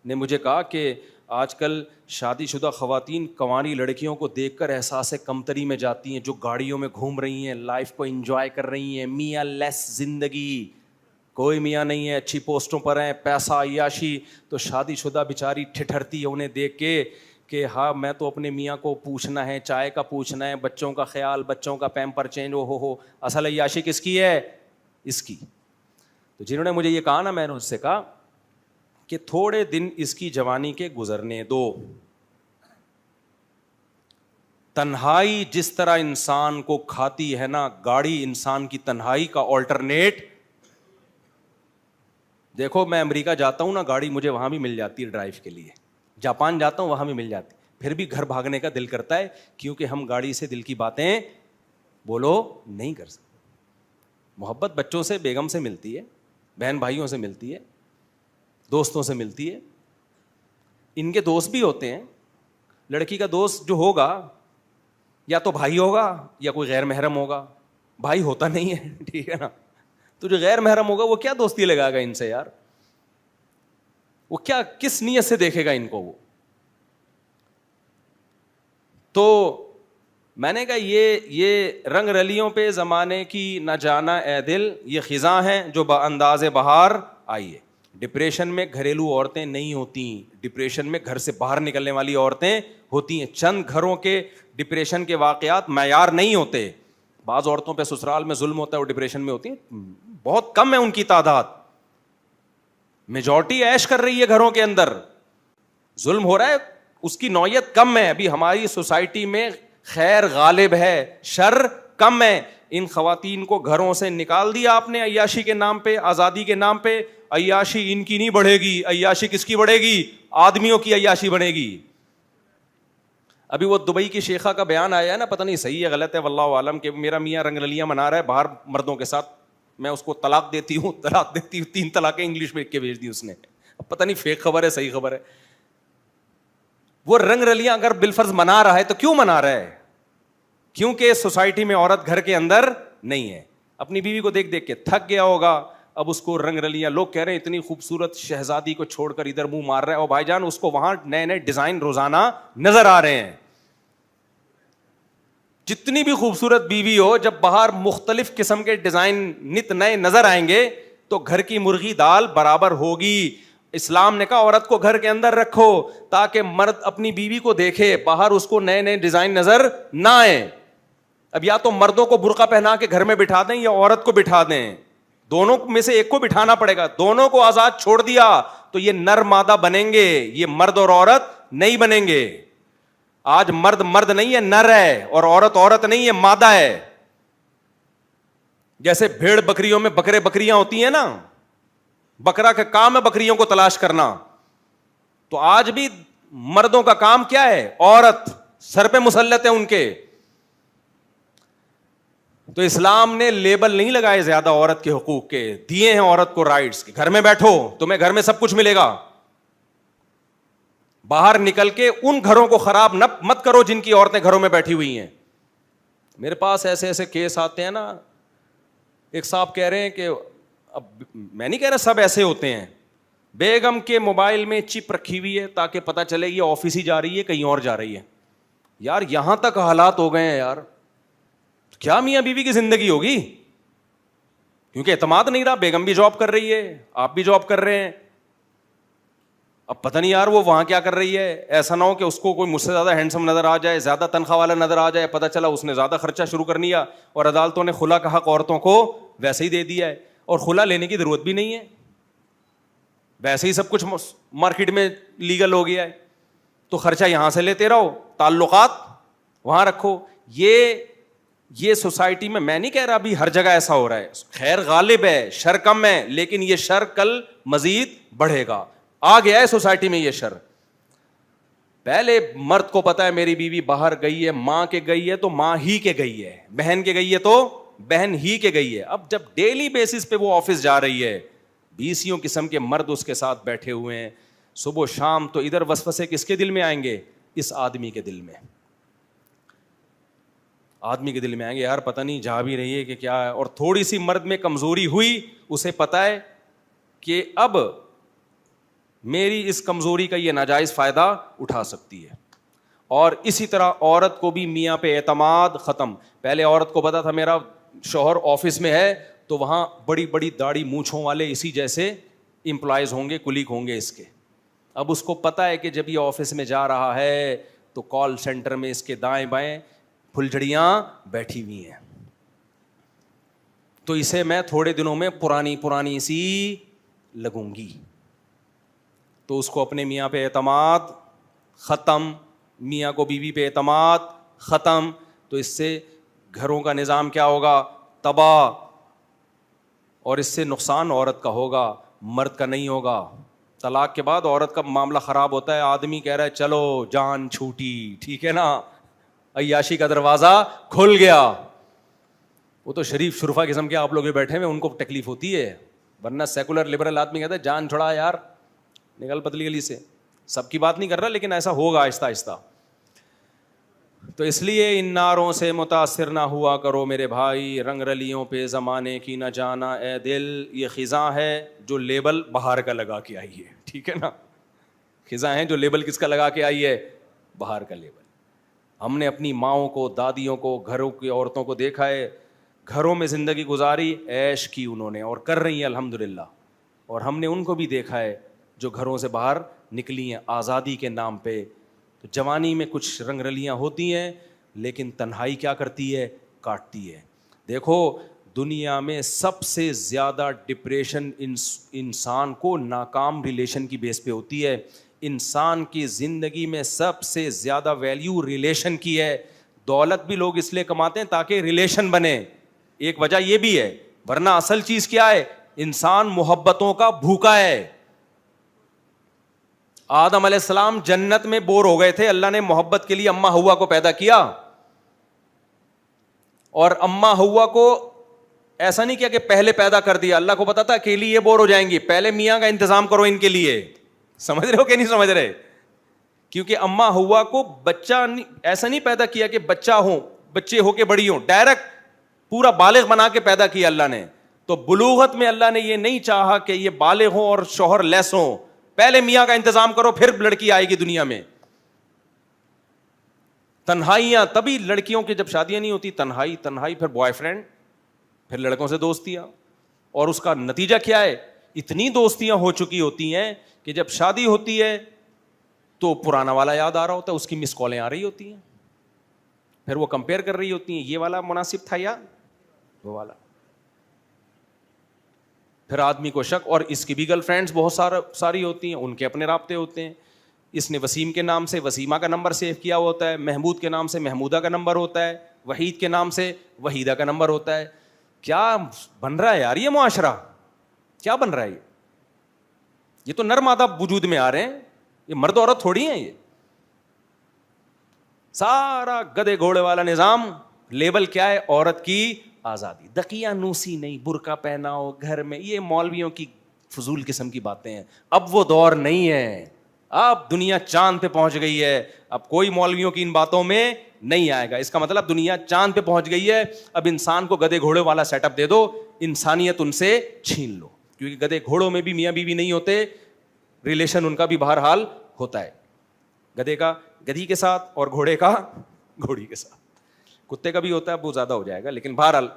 نے مجھے کہا کہ آج کل شادی شدہ خواتین کنواری لڑکیوں کو دیکھ کر احساس کمتری میں جاتی ہیں, جو گاڑیوں میں گھوم رہی ہیں, لائف کو انجوائے کر رہی ہیں, میاں لیس زندگی, کوئی میاں نہیں ہے, اچھی پوسٹوں پر ہیں, پیسہ عیاشی. تو شادی شدہ بیچاری ٹھٹھرتی ہے انہیں دیکھ کے کہ ہاں میں تو اپنے میاں کو پوچھنا ہے, چائے کا پوچھنا ہے, بچوں کا خیال, بچوں کا پیمپر چینج, ہو اصل عیاشی کس کی ہے؟ اس کی. تو جنہوں نے مجھے یہ کہا نا, میں نے اس سے کہا کہ تھوڑے دن اس کی جوانی کے گزرنے دو. تنہائی جس طرح انسان کو کھاتی ہے نا, گاڑی انسان کی تنہائی کا آلٹرنیٹ. دیکھو میں امریکہ جاتا ہوں نا, گاڑی مجھے وہاں بھی مل جاتی ہے ڈرائیو کے لیے. جاپان جاتا ہوں وہاں بھی مل جاتی, پھر بھی گھر بھاگنے کا دل کرتا ہے, کیونکہ ہم گاڑی سے دل کی باتیں بولو نہیں کر سکتے. محبت بچوں سے, بیگم سے ملتی ہے, بہن بھائیوں سے ملتی ہے, دوستوں سے ملتی ہے. ان کے دوست بھی ہوتے ہیں. لڑکی کا دوست جو ہوگا یا تو بھائی ہوگا یا کوئی غیر محرم ہوگا. بھائی ہوتا نہیں ہے, ٹھیک ہے نا. تو جو غیر محرم ہوگا وہ کیا دوستی لگائے گا ان سے یار؟ وہ کیا کس نیت سے دیکھے گا ان کو وہ؟ تو میں نے کہا یہ رنگ رلیوں پہ زمانے کی نہ جانا اے دل, یہ خزاں ہیں جو بانداز بہار آئی ہے. ڈپریشن میں گھریلو عورتیں نہیں ہوتی, ڈپریشن میں گھر سے باہر نکلنے والی عورتیں ہوتی ہیں. چند گھروں کے ڈپریشن کے واقعات معیار نہیں ہوتے. بعض عورتوں پہ سسرال میں ظلم ہوتا ہے, وہ ڈپریشن میں ہوتی ہیں, بہت کم ہے ان کی تعداد, میجورٹی عیش کر رہی ہے گھروں کے اندر, ظلم ہو رہا ہے اس کی نوعیت کم ہے. ابھی ہماری سوسائٹی میں خیر غالب ہے, شر کم ہے. ان خواتین کو گھروں سے نکال دیا آپ نے عیاشی کے نام پہ, آزادی کے نام پہ. عیاشی ان کی نہیں بڑھے گی, عیاشی کس کی بڑھے گی؟ آدمیوں کی عیاشی بڑھے گی. ابھی وہ دبئی کی شیخہ کا بیان آیا ہے نا, پتہ نہیں صحیح ہے غلط ہے واللہ عالم, کہ میرا میاں رنگ رلیاں منا رہا ہے باہر مردوں کے ساتھ, میں اس کو طلاق دیتی ہوں 3 طلاقیں انگلش میں لکھ کے بھیج دی اس نے. اب پتہ نہیں فیک خبر ہے صحیح خبر ہے. وہ رنگ رلیاں اگر بالفرض منا رہا ہے تو کیوں منا رہا ہے؟ کیونکہ سوسائٹی میں عورت گھر کے اندر نہیں ہے. اپنی بیوی کو دیکھ دیکھ کے تھک گیا ہوگا, اب اس کو رنگ رلیاں, لوگ کہہ رہے ہیں اتنی خوبصورت شہزادی کو چھوڑ کر ادھر منہ مار رہا ہے, اور بھائی جان اس کو وہاں نئے نئے ڈیزائن روزانہ نظر آ رہے ہیں. جتنی بھی خوبصورت بیوی ہو, جب باہر مختلف قسم کے ڈیزائن نت نئے نظر آئیں گے تو گھر کی مرغی دال برابر ہوگی. اسلام نے کہا عورت کو گھر کے اندر رکھو تاکہ مرد اپنی بیوی کو دیکھے, باہر اس کو نئے نئے ڈیزائن نظر نہ آئے. اب یا تو مردوں کو برقع پہنا کے گھر میں بٹھا دیں یا عورت کو بٹھا دیں, دونوں میں سے ایک کو بٹھانا پڑے گا. دونوں کو آزاد چھوڑ دیا تو یہ نر مادہ بنیں گے, یہ مرد اور عورت نہیں بنیں گے. آج مرد مرد نہیں ہے, نر ہے, اور عورت عورت نہیں ہے, مادہ ہے. جیسے بھیڑ بکریوں میں بکرے بکریاں ہوتی ہیں نا, بکرا کا کام ہے بکریوں کو تلاش کرنا, تو آج بھی مردوں کا کام کیا ہے؟ عورت سر پہ مسلط ہے ان کے. تو اسلام نے لیبل نہیں لگائے زیادہ عورت کے حقوق کے, دیے ہیں عورت کو رائٹس, گھر میں بیٹھو تمہیں گھر میں سب کچھ ملے گا. باہر نکل کے ان گھروں کو خراب مت کرو جن کی عورتیں گھروں میں بیٹھی ہوئی ہیں. میرے پاس ایسے ایسے کیس آتے ہیں نا, ایک صاحب کہہ رہے ہیں کہ, اب میں نہیں کہہ رہا سب ایسے ہوتے ہیں, بیگم کے موبائل میں چپ رکھی ہوئی ہے تاکہ پتہ چلے یہ آفس ہی جا رہی ہے کہیں اور جا رہی ہے. یار یہاں تک حالات ہو گئے ہیں یار, کیا میاں بیوی کی زندگی ہوگی؟ کیونکہ اعتماد نہیں رہا, بیگم بھی جاب کر رہی ہے, آپ بھی جاب کر رہے ہیں. اب پتہ نہیں یار وہ وہاں کیا کر رہی ہے, ایسا نہ ہو کہ اس کو کوئی مجھ سے زیادہ ہینڈسم نظر آ جائے, زیادہ تنخواہ والا نظر آ جائے, پتہ چلا اس نے زیادہ خرچہ شروع کر لیا, اور عدالتوں نے خلا کا حق عورتوں کو ویسے ہی دے دیا ہے, اور خلا لینے کی ضرورت بھی نہیں ہے, ویسے ہی سب کچھ مارکیٹ میں لیگل ہو گیا ہے. تو خرچہ یہاں سے لیتے رہو, تعلقات وہاں رکھو. یہ سوسائٹی میں نہیں کہہ رہا ابھی ہر جگہ ایسا ہو رہا ہے, خیر غالب ہے, شر کم ہے, لیکن یہ شر کل مزید بڑھے گا. آ گیا ہے سوسائٹی میں یہ شر. پہلے مرد کو پتا ہے میری بیوی باہر گئی ہے, ماں کے گئی ہے تو ماں ہی کے گئی ہے, بہن کے گئی ہے تو بہن ہی کے گئی ہے. اب جب ڈیلی بیسس پہ وہ آفس جا رہی ہے, 20 قسم کے مرد اس کے ساتھ بیٹھے ہوئے ہیں صبح و شام, تو ادھر وسوسے کس کے دل میں آئیں گے؟ اس آدمی کے دل میں. آدمی کے دل میں آئیں گے, یار پتہ نہیں جا بھی رہی ہے کہ کیا ہے. اور تھوڑی سی مرد میں کمزوری ہوئی, اسے پتا ہے کہ اب میری اس کمزوری کا یہ ناجائز فائدہ اٹھا سکتی ہے. اور اسی طرح عورت کو بھی میاں پہ اعتماد ختم. پہلے عورت کو پتا تھا میرا شوہر آفس میں ہے تو وہاں بڑی بڑی داڑھی مونچھوں والے اسی جیسے امپلائز ہوں گے, کلیگ ہوں گے اس کے. اب اس کو پتا ہے کہ جب یہ آفس میں جا رہا ہے تو کال سینٹر میں اس کے دائیں بائیں پھلجھڑیاں بیٹھی ہوئی ہیں, تو اسے میں تھوڑے دنوں میں پرانی سی لگوں گی. تو اس کو اپنے میاں پہ اعتماد ختم, میاں کو بیوی پہ اعتماد ختم. تو اس سے گھروں کا نظام کیا ہوگا؟ تباہ. اور اس سے نقصان عورت کا ہوگا, مرد کا نہیں ہوگا. طلاق کے بعد عورت کا معاملہ خراب ہوتا ہے, آدمی کہہ رہا ہے چلو جان چھوٹی, ٹھیک ہے نا, عیاشی کا دروازہ کھل گیا. وہ تو شریف شرفا قسم کے آپ لوگ بیٹھے ہوئے, ان کو تکلیف ہوتی ہے, ورنہ سیکولر لبرل آدمی کہتا ہے جان چھوڑا یار, نکل پتلی گلی سے. سب کی بات نہیں کر رہا لیکن ایسا ہوگا آہستہ آہستہ. تو اس لیے ان ناروں سے متاثر نہ ہوا کرو میرے بھائی, رنگ رلیوں پہ زمانے کی نہ جانا اے دل. یہ خزاں ہے جو لیبل باہر کا لگا کے آئی ہے, ٹھیک ہے نا, خزاں ہے جو لیبل کس کا لگا کے آئی ہے؟ باہر کا لیبل. ہم نے اپنی ماؤں کو, دادیوں کو, گھروں کی عورتوں کو دیکھا ہے, گھروں میں زندگی گزاری, عیش کی انہوں نے, اور کر رہی ہیں الحمدللہ. اور ہم نے ان کو بھی دیکھا ہے جو گھروں سے باہر نکلی ہیں آزادی کے نام پہ. تو جوانی میں کچھ رنگ رلیاں ہوتی ہیں لیکن تنہائی کیا کرتی ہے؟ کاٹتی ہے. دیکھو دنیا میں سب سے زیادہ ڈپریشن انسان کو ناکام ریلیشن کی بیس پہ ہوتی ہے. انسان کی زندگی میں سب سے زیادہ ویلیو ریلیشن کی ہے. دولت بھی لوگ اس لیے کماتے ہیں تاکہ ریلیشن بنے, ایک وجہ یہ بھی ہے, ورنہ اصل چیز کیا ہے, انسان محبتوں کا بھوکا ہے. آدم علیہ السلام جنت میں بور ہو گئے تھے, اللہ نے محبت کے لیے اماں ہوا کو پیدا کیا, اور اماں ہوا کو ایسا نہیں کیا کہ پہلے پیدا کر دیا, اللہ کو پتا تھا اکیلی یہ بور ہو جائیں گی, پہلے میاں کا انتظام کرو ان کے لیے. سمجھ رہے ہو کہ نہیں سمجھ رہے؟ کیونکہ اماں ہوا کو بچہ ایسا نہیں پیدا کیا کہ بچہ ہو, بچے ہو کے بڑی ہوں, ڈائریکٹ پورا بالغ بنا کے پیدا کیا اللہ نے. تو بلوغت میں اللہ نے یہ نہیں چاہا کہ یہ بالغ ہوں اور شوہر لیس ہوں, پہلے میاں کا انتظام کرو پھر لڑکی آئے گی دنیا میں. تنہائیاں, تبھی لڑکیوں کی جب شادیاں نہیں ہوتی, تنہائی تنہائی, پھر بوائے فرینڈ, پھر لڑکوں سے دوستیاں, اور اس کا نتیجہ کیا ہے, اتنی دوستیاں ہو چکی ہوتی ہیں کہ جب شادی ہوتی ہے تو پرانا والا یاد آ رہا ہوتا ہے, اس کی مس کالیں آ رہی ہوتی ہیں, پھر وہ کمپیئر کر رہی ہوتی ہیں, یہ والا مناسب تھا یا وہ والا. پھر آدمی کو شک, اور اس کی بھی گرل فرینڈز بہت ساری ہوتی ہیں, ان کے اپنے رابطے ہوتے ہیں. اس نے وسیم کے نام سے وسیمہ کا نمبر سیو کیا ہوتا ہے, محمود کے نام سے محمودہ کا نمبر ہوتا ہے, وحید کے نام سے وحیدہ کا نمبر ہوتا ہے. کیا بن رہا ہے یار یہ معاشرہ, کیا بن رہا ہے یہ تو نر مادہ وجود میں آ رہے ہیں, یہ مرد عورت تھوڑی ہیں, یہ سارا گدے گھوڑے والا نظام. لیبل کیا ہے, عورت کی آزادی, دقیانوسی نہیں, برقع پہناؤ گھر میں, یہ مولویوں کی فضول قسم کی باتیں ہیں. اب وہ دور نہیں ہے, اب دنیا چاند پہ پہنچ گئی ہے, اب کوئی مولویوں کی ان باتوں میں نہیں آئے گا. اس کا مطلب دنیا چاند پہ پہنچ گئی ہے, اب انسان کو گدے گھوڑے والا سیٹ اپ دے دو, انسانیت ان سے چھین لو. کیونکہ گدے گھوڑوں میں بھی میاں بیوی نہیں ہوتے, ریلیشن ان کا بھی بہرحال ہوتا ہے, گدے کا گدھی کے ساتھ اور گھوڑے کا گھوڑی کے ساتھ. کتے کا بھی ہوتا ہے, بہت زیادہ ہو جائے گا, لیکن بہرحال.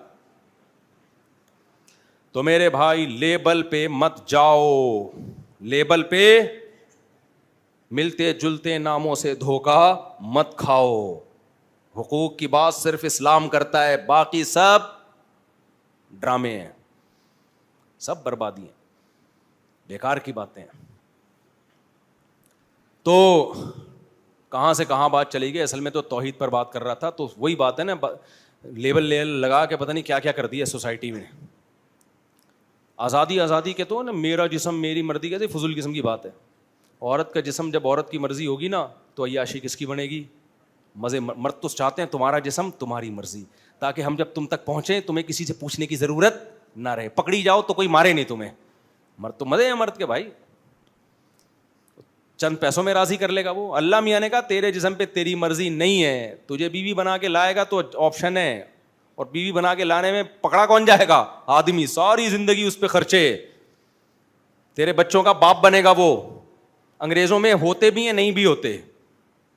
تو میرے بھائی لیبل پہ مت جاؤ, لیبل پہ ملتے جلتے ناموں سے دھوکا مت کھاؤ. حقوق کی بات صرف اسلام کرتا ہے, باقی سب ڈرامے ہیں, سب بربادی ہیں, بیکار کی باتیں ہیں. تو کہاں سے کہاں بات چلی گئی, اصل میں تو توحید پر بات کر رہا تھا. تو وہی بات ہے نا, لیبل لگا کے پتہ نہیں کیا کیا کر دیا سوسائٹی میں. آزادی آزادی کے تو نا, میرا جسم میری مرضی, کیسے فضول قسم کی بات ہے. عورت کا جسم جب عورت کی مرضی ہوگی نا تو عیاشی کس کی بنے گی, مزے. مرد تو چاہتے ہیں تمہارا جسم تمہاری مرضی, تاکہ ہم جب تم تک پہنچیں تمہیں کسی سے پوچھنے کی ضرورت نہ رہے, پکڑی جاؤ تو کوئی مارے نہیں تمہیں. مرد تو مزے ہیں مرد کے بھائی, چند پیسوں میں راضی کر لے گا وہ. اللہ میاں نے کہا تیرے جسم پہ تیری مرضی نہیں ہے, تجھے بیوی بنا کے لائے گا تو آپشن ہے, اور بیوی بنا کے لانے میں پکڑا کون جائے گا, آدمی. ساری زندگی اس پہ خرچے, تیرے بچوں کا باپ بنے گا وہ. انگریزوں میں ہوتے بھی ہیں نہیں بھی ہوتے,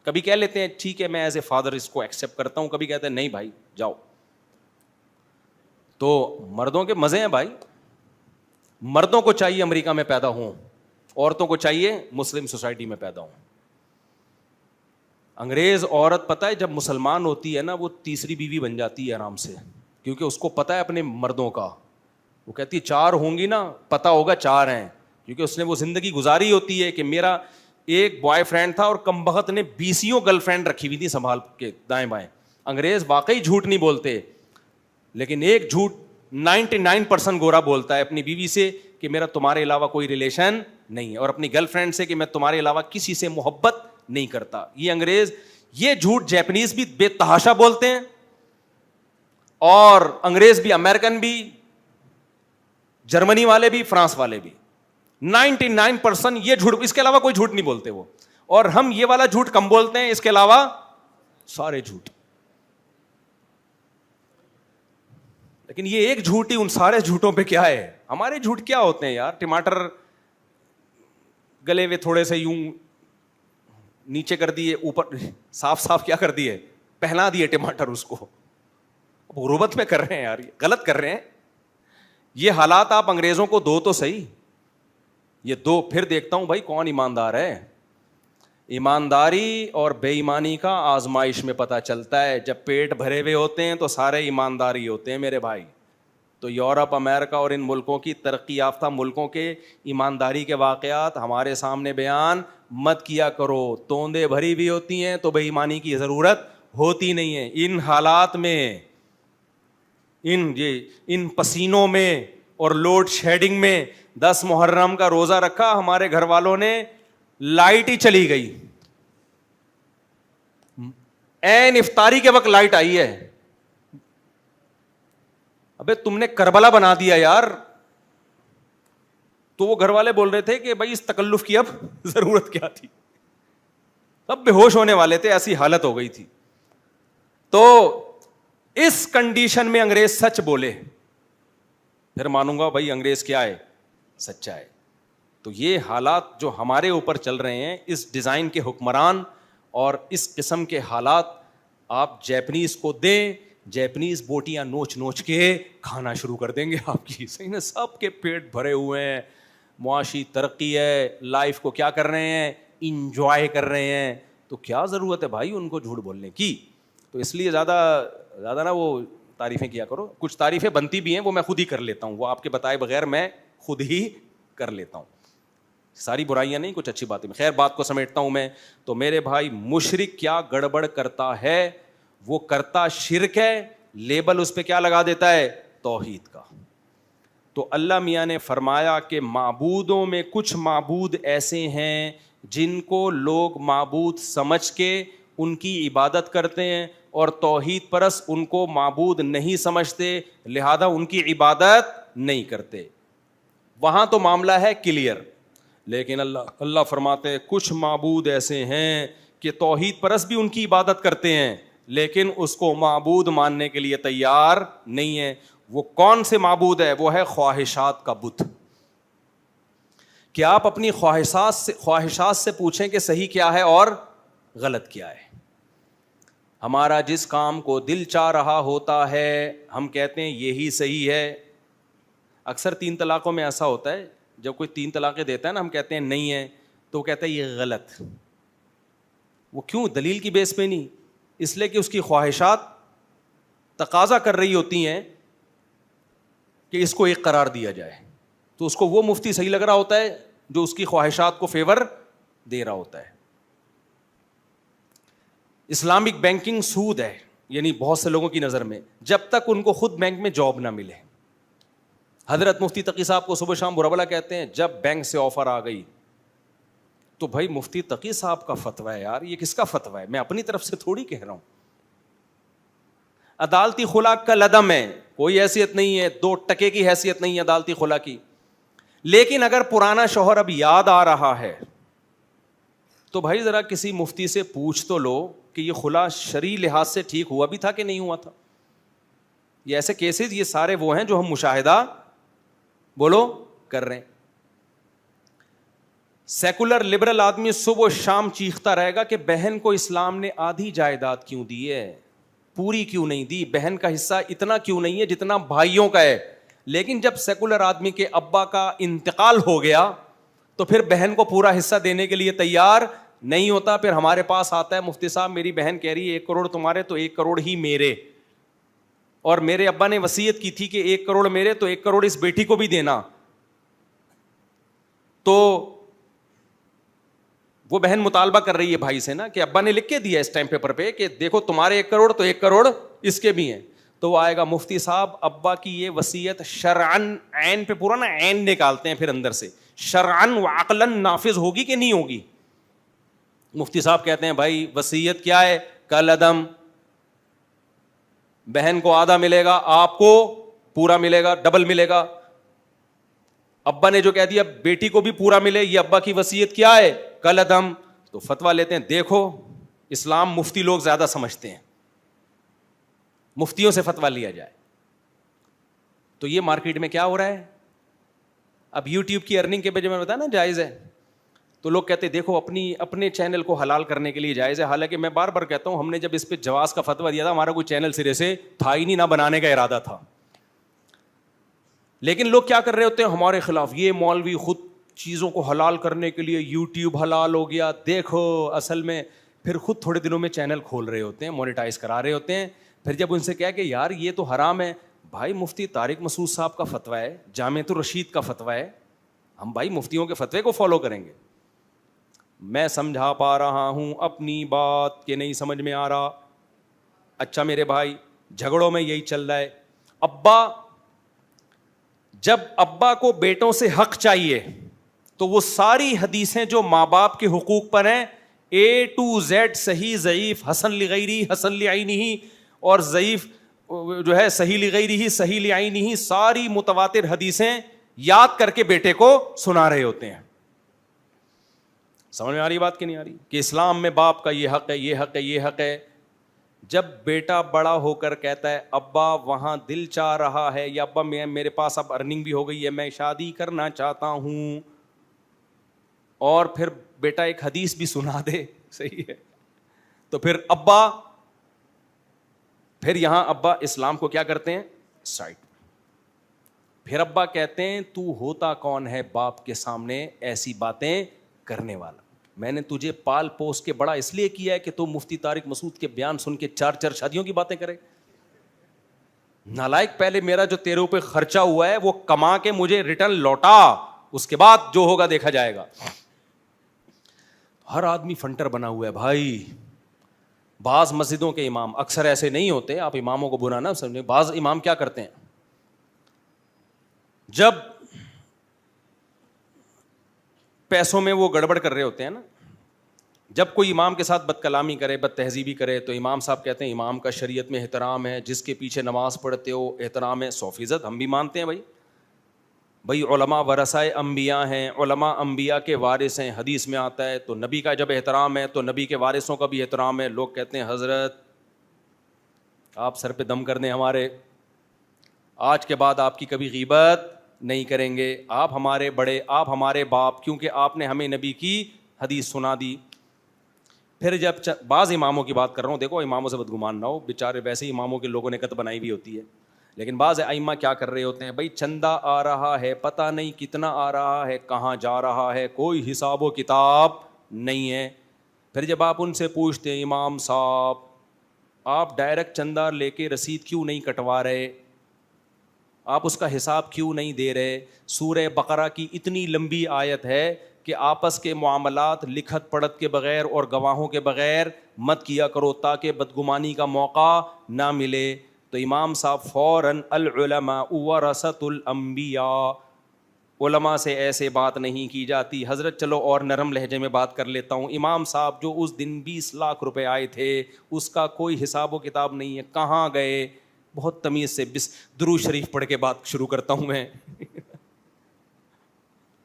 کبھی کہہ لیتے ہیں ٹھیک ہے میں ایز اے فادر اس کو ایکسیپٹ کرتا ہوں, کبھی کہتے ہیں نہیں بھائی جاؤ. تو مردوں کے مزے ہیں بھائی, مردوں کو چاہیے امریکہ میں پیدا ہوں, عورتوں کو چاہیے مسلم سوسائٹی میں پیدا ہوں. انگریز عورت پتہ ہے جب مسلمان ہوتی ہے نا وہ تیسری بیوی بن جاتی ہے آرام سے, کیونکہ اس کو پتہ ہے اپنے مردوں کا. وہ کہتی ہے 4 ہوں گی نا, پتہ ہوگا 4 ہیں, کیونکہ اس نے وہ زندگی گزاری ہوتی ہے کہ میرا ایک بوائے فرینڈ تھا اور کمبخت نے 20 گرل فرینڈ رکھی ہوئی تھی سنبھال کے دائیں بائیں. انگریز واقعی جھوٹ نہیں بولتے, لیکن ایک جھوٹ 99% گورا بولتا ہے اپنی بیوی سے کہ میرا تمہارے علاوہ کوئی ریلیشن نہیں ہے, اور اپنی گرل فرینڈ سے کہ میں تمہارے علاوہ کسی سے محبت نہیں کرتا. یہ انگریز, یہ جھوٹ جیپنیز بھی بے تحاشا بولتے ہیں, اور انگریز بھی, امریکن بھی, جرمنی والے بھی, فرانس والے بھی. 99% یہ جھوٹ, اس کے علاوہ کوئی جھوٹ نہیں بولتے وہ. اور ہم یہ والا جھوٹ کم بولتے ہیں, اس کے علاوہ سارے جھوٹ. لیکن یہ ایک جھوٹ ہی ان سارے جھوٹوں پہ کیا ہے. ہمارے جھوٹ کیا ہوتے ہیں یار, ٹماٹر گلے ہوئے تھوڑے سے یوں نیچے کر دیے, اوپر صاف صاف کیا کر دیے, پہنا دیے ٹماٹر اس کو. غربت میں کر رہے ہیں یار, یہ غلط کر رہے ہیں. یہ حالات آپ انگریزوں کو دو تو صحیح, یہ دو, پھر دیکھتا ہوں بھائی کون ایماندار ہے. ایمانداری اور بے ایمانی کا آزمائش میں پتہ چلتا ہے. جب پیٹ بھرے ہوئے ہوتے ہیں تو سارے ایمانداری ہوتے ہیں میرے بھائی. تو یورپ، امریکہ اور ان ملکوں کی ترقی یافتہ ملکوں کے ایمانداری کے واقعات ہمارے سامنے بیان مت کیا کرو. توندے بھری بھی ہوتی ہیں تو بے ایمانی کی ضرورت ہوتی نہیں ہے. ان حالات میں، ان پسینوں میں اور لوڈ شیڈنگ میں 10 محرم کا روزہ رکھا، ہمارے گھر والوں نے لائٹ ہی چلی گئی. این افطاری کے وقت لائٹ آئی ہے. ابے تم نے کربلا بنا دیا یار. تو وہ گھر والے بول رہے تھے کہ بھائی اس تکلف کی اب ضرورت کیا تھی. اب بے ہوش ہونے والے تھے، ایسی حالت ہو گئی تھی. تو اس کنڈیشن میں انگریز سچ بولے، پھر مانوں گا بھائی انگریز کیا ہے، سچا ہے. تو یہ حالات جو ہمارے اوپر چل رہے ہیں، اس ڈیزائن کے حکمران اور اس قسم کے حالات آپ جیپنیز کو دیں، جیپنیز بوٹیاں نوچ نوچ کے کھانا شروع کر دیں گے آپ کی. صحیح نا، سب کے پیٹ بھرے ہوئے ہیں، معاشی ترقی ہے، لائف کو کیا کر رہے ہیں، انجوائے کر رہے ہیں. تو کیا ضرورت ہے بھائی ان کو جھوٹ بولنے کی. تو اس لیے زیادہ نا وہ تعریفیں کیا کرو. کچھ تعریفیں بنتی بھی ہیں، وہ میں خود ہی کر لیتا ہوں، وہ آپ کے بتائے بغیر میں خود ہی کر لیتا ہوں. ساری برائیاں نہیں، کچھ اچھی باتیں. خیر بات کو سمیٹتا ہوں میں. تو میرے بھائی مشرک کیا گڑبڑ کرتا ہے، وہ کرتا شرک ہے، لیبل اس پہ کیا لگا دیتا ہے، توحید کا. تو اللہ میاں نے فرمایا کہ معبودوں میں کچھ معبود ایسے ہیں جن کو لوگ معبود سمجھ کے ان کی عبادت کرتے ہیں، اور توحید پرست ان کو معبود نہیں سمجھتے، لہذا ان کی عبادت نہیں کرتے. وہاں تو معاملہ ہے کلیئر. لیکن اللہ فرماتے ہیں کچھ معبود ایسے ہیں کہ توحید پرست بھی ان کی عبادت کرتے ہیں لیکن اس کو معبود ماننے کے لیے تیار نہیں ہے. وہ کون سے معبود ہے؟ وہ ہے خواہشات کا بت. کہ آپ اپنی خواہشات سے پوچھیں کہ صحیح کیا ہے اور غلط کیا ہے. ہمارا جس کام کو دل چاہ رہا ہوتا ہے ہم کہتے ہیں یہی صحیح ہے. اکثر 3 طلاقوں میں ایسا ہوتا ہے، جب کوئی 3 طلاقیں دیتا ہے نا، ہم کہتے ہیں نہیں ہے، تو وہ کہتا ہے یہ غلط. وہ کیوں؟ دلیل کی بیس پہ نہیں، اس لیے کہ اس کی خواہشات تقاضا کر رہی ہوتی ہیں کہ اس کو ایک قرار دیا جائے. تو اس کو وہ مفتی صحیح لگ رہا ہوتا ہے جو اس کی خواہشات کو فیور دے رہا ہوتا ہے. اسلامک بینکنگ سود ہے، یعنی بہت سے لوگوں کی نظر میں جب تک ان کو خود بینک میں جاب نہ ملے. حضرت مفتی تقی صاحب کو صبح شام برا بھلا کہتے ہیں. جب بینک سے آفر آ گئی تو بھائی مفتی تقی صاحب کا فتویٰ ہے یار، یہ کس کا فتویٰ ہے، میں اپنی طرف سے تھوڑی کہہ رہا ہوں. عدالتی خلا کا لدم ہے، کوئی حیثیت نہیں ہے، 2 ٹکے کی حیثیت نہیں ہے عدالتی خلا کی. لیکن اگر پرانا شوہر اب یاد آ رہا ہے تو بھائی ذرا کسی مفتی سے پوچھ تو لو کہ یہ خلا شرعی لحاظ سے ٹھیک ہوا بھی تھا کہ نہیں ہوا تھا. یہ ایسے کیسز، یہ سارے وہ ہیں جو ہم مشاہدہ بولو کر رہے ہیں. سیکولر لبرل آدمی صبح و شام چیختا رہے گا کہ بہن کو اسلام نے آدھی جائیداد کیوں دی ہے، پوری کیوں نہیں دی، بہن کا حصہ اتنا کیوں نہیں ہے جتنا بھائیوں کا ہے. لیکن جب سیکولر آدمی کے ابا کا انتقال ہو گیا تو پھر بہن کو پورا حصہ دینے کے لیے تیار نہیں ہوتا. پھر ہمارے پاس آتا ہے مفتی صاحب میری بہن کہہ رہی ہے 1 کروڑ تمہارے تو 1 کروڑ ہی میرے، اور میرے ابا نے وصیت کی تھی کہ 1 کروڑ میرے تو 1 کروڑ اس بیٹی کو بھی دینا. تو وہ بہن مطالبہ کر رہی ہے بھائی سے نا کہ ابا نے لکھ کے دیا اس ٹائم پیپر پہ کہ دیکھو تمہارے 1 کروڑ تو 1 کروڑ اس کے بھی ہیں. تو وہ آئے گا مفتی صاحب ابا کی یہ وصیت شرعن، عین پہ پورا نا عین نکالتے ہیں پھر اندر سے، شرعن و عقلن نافذ ہوگی کہ نہیں ہوگی. مفتی صاحب کہتے ہیں بھائی وصیت کیا ہے، کل عدم، بہن کو آدھا ملے گا، آپ کو پورا ملے گا، ڈبل ملے گا. ابا نے جو کہہ دیا بیٹی کو بھی پورا ملے، یہ ابا کی وصیت کیا ہے، کل عدم. تو فتویٰ لیتے ہیں دیکھو اسلام مفتی لوگ زیادہ سمجھتے ہیں، مفتیوں سے فتویٰ لیا جائے. تو یہ مارکیٹ میں کیا ہو رہا ہے. اب یوٹیوب کی ارننگ کے وجہ میں بتایا نا جائز ہے، تو لوگ کہتے ہیں دیکھو اپنے چینل کو حلال کرنے کے لیے جائز ہے. حالانکہ میں بار بار کہتا ہوں ہم نے جب اس پہ جواز کا فتویٰ دیا تھا ہمارا کوئی چینل سرے سے تھا ہی نہیں، نہ بنانے کا ارادہ تھا. لیکن لوگ کیا کر رہے ہوتے ہیں ہمارے خلاف، یہ مولوی خود چیزوں کو حلال کرنے کے لیے یوٹیوب حلال ہو گیا, دیکھو اصل میں پھر خود تھوڑے دنوں میں چینل کھول رہے ہوتے ہیں, مونیٹائز کرا رہے ہوتے ہیں. پھر جب ان سے کہا کہ یار یہ تو حرام ہے, بھائی مفتی طارق مسعود صاحب کا فتویٰ ہے, جامعۃ الرشید کا فتویٰ ہے, ہم بھائی مفتیوں کے فتوے کو فالو کریں گے. میں سمجھا پا رہا ہوں اپنی بات کہ نہیں سمجھ میں آ رہا؟ اچھا میرے بھائی, جھگڑوں میں یہی چل رہا ہے. جب ابا کو بیٹوں سے حق چاہیے تو وہ ساری حدیثیں جو ماں باپ کے حقوق پر ہیں A to Z, صحیح ضعیف, حسن لغیری حسن لعینہ, اور ضعیف جو ہے صحیح لغیری صحیح لعینہ, ساری متواتر حدیثیں یاد کر کے بیٹے کو سنا رہے ہوتے ہیں. سمجھ میں آ رہی بات کہ نہیں آ رہی؟ کہ اسلام میں باپ کا یہ حق ہے, یہ حق ہے, یہ حق ہے. جب بیٹا بڑا ہو کر کہتا ہے ابا وہاں دل چاہ رہا ہے, یا ابا میرے پاس اب ارننگ بھی ہو گئی ہے, میں شادی کرنا چاہتا ہوں, اور پھر بیٹا ایک حدیث بھی سنا دے, صحیح ہے, تو پھر یہاں ابا اسلام کو کیا کرتے ہیں, سائڈ. پھر ابا کہتے ہیں تو ہوتا کون ہے باپ کے سامنے ایسی باتیں کرنے والا؟ میں نے تجھے پال پوس کے بڑا اس لیے کیا ہے کہ تو مفتی طارق مسعود کے بیان سن کے 4 شادیوں کی باتیں کرے. نالائق, پہلے میرا جو تیرے اوپر خرچہ ہوا ہے وہ کما کے مجھے ریٹرن لوٹا, اس کے بعد جو ہوگا دیکھا جائے گا. ہر آدمی فنٹر بنا ہوا ہے بھائی. بعض مسجدوں کے امام, اکثر ایسے نہیں ہوتے, آپ اماموں کو برا نہ سمجھیں, بعض امام کیا کرتے ہیں, جب پیسوں میں وہ گڑبڑ کر رہے ہوتے ہیں نا, جب کوئی امام کے ساتھ بد کلامی کرے, بد تہذیبی کرے, تو امام صاحب کہتے ہیں امام کا شریعت میں احترام ہے, جس کے پیچھے نماز پڑھتے ہو احترام ہے. 100% ہم بھی مانتے ہیں بھائی علماء ورثۂ انبیاء ہیں, علماء انبیاء کے وارث ہیں, حدیث میں آتا ہے. تو نبی کا جب احترام ہے تو نبی کے وارثوں کا بھی احترام ہے. لوگ کہتے ہیں حضرت آپ سر پہ دم کر دیں ہمارے, آج کے بعد آپ کی کبھی غیبت نہیں کریں گے, آپ ہمارے بڑے, آپ ہمارے باپ, کیونکہ آپ نے ہمیں نبی کی حدیث سنا دی. پھر جب بعض اماموں کی بات کر رہا ہوں, دیکھو اماموں سے بدگمان نہ ہو, بیچارے ویسے ہی اماموں کے لوگوں نے کت بنائی بھی ہوتی ہے, لیکن بعض ائمہ کیا کر رہے ہوتے ہیں, بھائی چندہ آ رہا ہے, پتہ نہیں کتنا آ رہا ہے, کہاں جا رہا ہے, کوئی حساب و کتاب نہیں ہے. پھر جب آپ ان سے پوچھتے ہیں امام صاحب آپ ڈائریکٹ چندہ لے کے رسید کیوں نہیں کٹوا رہے, آپ اس کا حساب کیوں نہیں دے رہے؟ سورہ بقرہ کی اتنی لمبی آیت ہے کہ آپس کے معاملات لکھت پڑھت کے بغیر اور گواہوں کے بغیر مت کیا کرو تاکہ بدگمانی کا موقع نہ ملے. تو امام صاحب فوراً العلماء ورثۃ الانبیاء, علماء سے ایسے بات نہیں کی جاتی. حضرت چلو اور نرم لہجے میں بات کر لیتا ہوں, امام صاحب جو اس دن 20 لاکھ روپے آئے تھے اس کا کوئی حساب و کتاب نہیں ہے, کہاں گئے؟ بہت تمیز سے درود شریف پڑھ کے بات شروع کرتا ہوں میں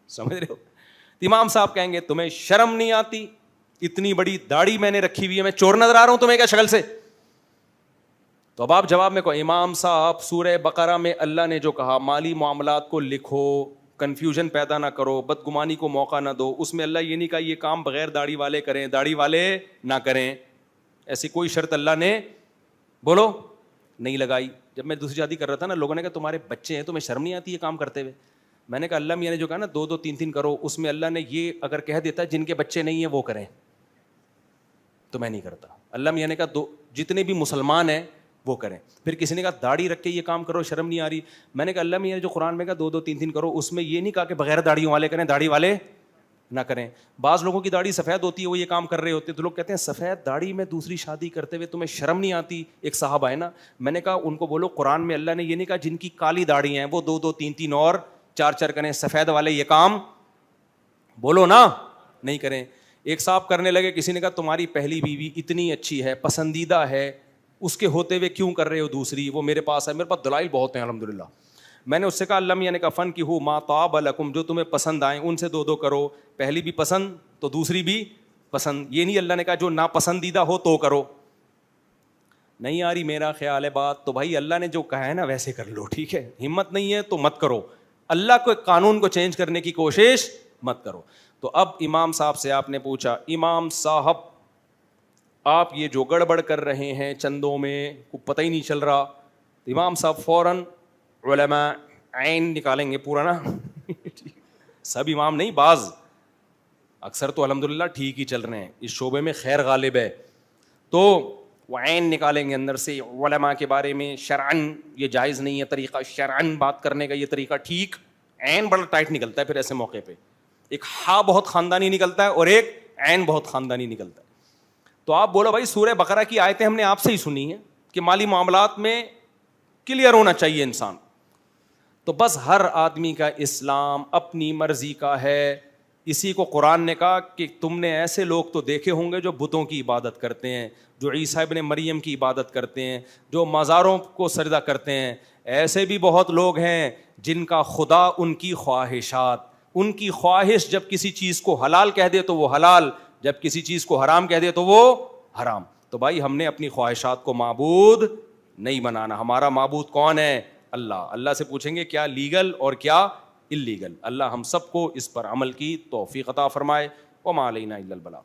سمجھ رہے ہو؟ امام صاحب کہیں گے تمہیں شرم نہیں آتی, اتنی بڑی داڑھی میں نے رکھی ہوئی ہے, میں چور نظر آ رہا ہوں تمہیں کیا شکل سے؟ تو اب آپ جواب میں کہو امام صاحب سورہ بقرہ میں اللہ نے جو کہا مالی معاملات کو لکھو, کنفیوژن پیدا نہ کرو, بدگمانی کو موقع نہ دو, اس میں اللہ یہ نہیں کہا یہ کام بغیر داڑھی والے کریں, داڑھی والے نہ کریں, ایسی کوئی شرط اللہ نے بولو نہیں لگائی. جب میں دوسری شادی کر رہا تھا نا, لوگوں نے کہا تمہارے بچے ہیں, تمہیں شرم نہیں آتی یہ کام کرتے ہوئے؟ میں نے کہا اللہ میاں نے جو کہا نا 2 3 کرو, اس میں اللہ نے یہ اگر کہہ دیتا جن کے بچے نہیں ہیں وہ کریں تو میں نہیں کرتا. اللہ میاں نے کہا جتنے بھی مسلمان ہیں وہ کریں. پھر کسی نے کہا داڑھی رکھ کے یہ کام کرو, شرم نہیں آ رہی؟ میں نے کہا اللہ میاں نے جو قرآن میں کہا 2 3 کرو, اس میں یہ نہیں کہا کہ بغیر داڑھیوں والے کریں, داڑھی والے نہ کریں. بعض لوگوں کی داڑھی سفید ہوتی ہے, وہ یہ کام کر رہے ہوتے ہیں, تو لوگ کہتے ہیں سفید داڑھی میں دوسری شادی کرتے ہوئے تمہیں شرم نہیں آتی؟ ایک صاحب آئے نا, میں نے کہا ان کو بولو قرآن میں اللہ نے یہ نہیں کہا جن کی کالی داڑھی ہیں وہ 2 3 اور 4 کریں, سفید والے یہ کام بولو نا نہیں کریں. ایک صاحب کرنے لگے, کسی نے کہا تمہاری پہلی بیوی اتنی اچھی ہے, پسندیدہ ہے, اس کے ہوتے ہوئے کیوں کر رہے ہو دوسری؟ وہ میرے پاس ہے, میرے پاس دلائل بہت ہیں الحمدللہ. میں نے اس سے کہا اللہ میاں نے کہا فن کی ہو ما طاب لکم, جو تمہیں پسند آئیں ان سے 2 کرو, پہلی بھی پسند تو دوسری بھی پسند. یہ نہیں اللہ نے کہا جو ناپسندیدہ ہو تو کرو. نہیں آ رہی میرا خیال ہے بات؟ تو بھائی اللہ نے جو کہا ہے نا ویسے کر لو, ٹھیک ہے؟ ہمت نہیں ہے تو مت کرو, اللہ کو قانون کو چینج کرنے کی کوشش مت کرو. تو اب امام صاحب سے آپ نے پوچھا امام صاحب آپ یہ جو گڑبڑ کر رہے ہیں چندوں میں کو پتہ ہی نہیں چل رہا, امام صاحب فوراً علماء عین نکالیں گے پورا نا سب امام نہیں, بعض, اکثر تو الحمدللہ ٹھیک ہی چل رہے ہیں, اس شعبے میں خیر غالب ہے. تو وہ عین نکالیں گے اندر سے. علماء کے بارے میں شرعن یہ جائز نہیں ہے طریقہ, شرعن بات کرنے کا یہ طریقہ ٹھیک. عین بڑا ٹائٹ نکلتا ہے پھر ایسے موقع پہ, ایک ہا بہت خاندانی نکلتا ہے اور ایک عین بہت خاندانی نکلتا ہے. تو آپ بولو بھائی سورہ بقرہ کی آیتیں ہم نے آپ سے ہی سنی ہیں کہ مالی معاملات میں کلیئر ہونا چاہیے انسان. تو بس ہر آدمی کا اسلام اپنی مرضی کا ہے. اسی کو قرآن نے کہا کہ تم نے ایسے لوگ تو دیکھے ہوں گے جو بتوں کی عبادت کرتے ہیں, جو عیسیٰ ابن مریم کی عبادت کرتے ہیں, جو مزاروں کو سجدہ کرتے ہیں. ایسے بھی بہت لوگ ہیں جن کا خدا ان کی خواہشات, ان کی خواہش جب کسی چیز کو حلال کہہ دے تو وہ حلال, جب کسی چیز کو حرام کہہ دے تو وہ حرام. تو بھائی ہم نے اپنی خواہشات کو معبود نہیں بنانا. ہمارا معبود کون ہے؟ اللہ. اللہ سے پوچھیں گے کیا لیگل اور کیا اللیگل. اللہ ہم سب کو اس پر عمل کی توفیق عطا فرمائے. وما علینا الا البلاغ.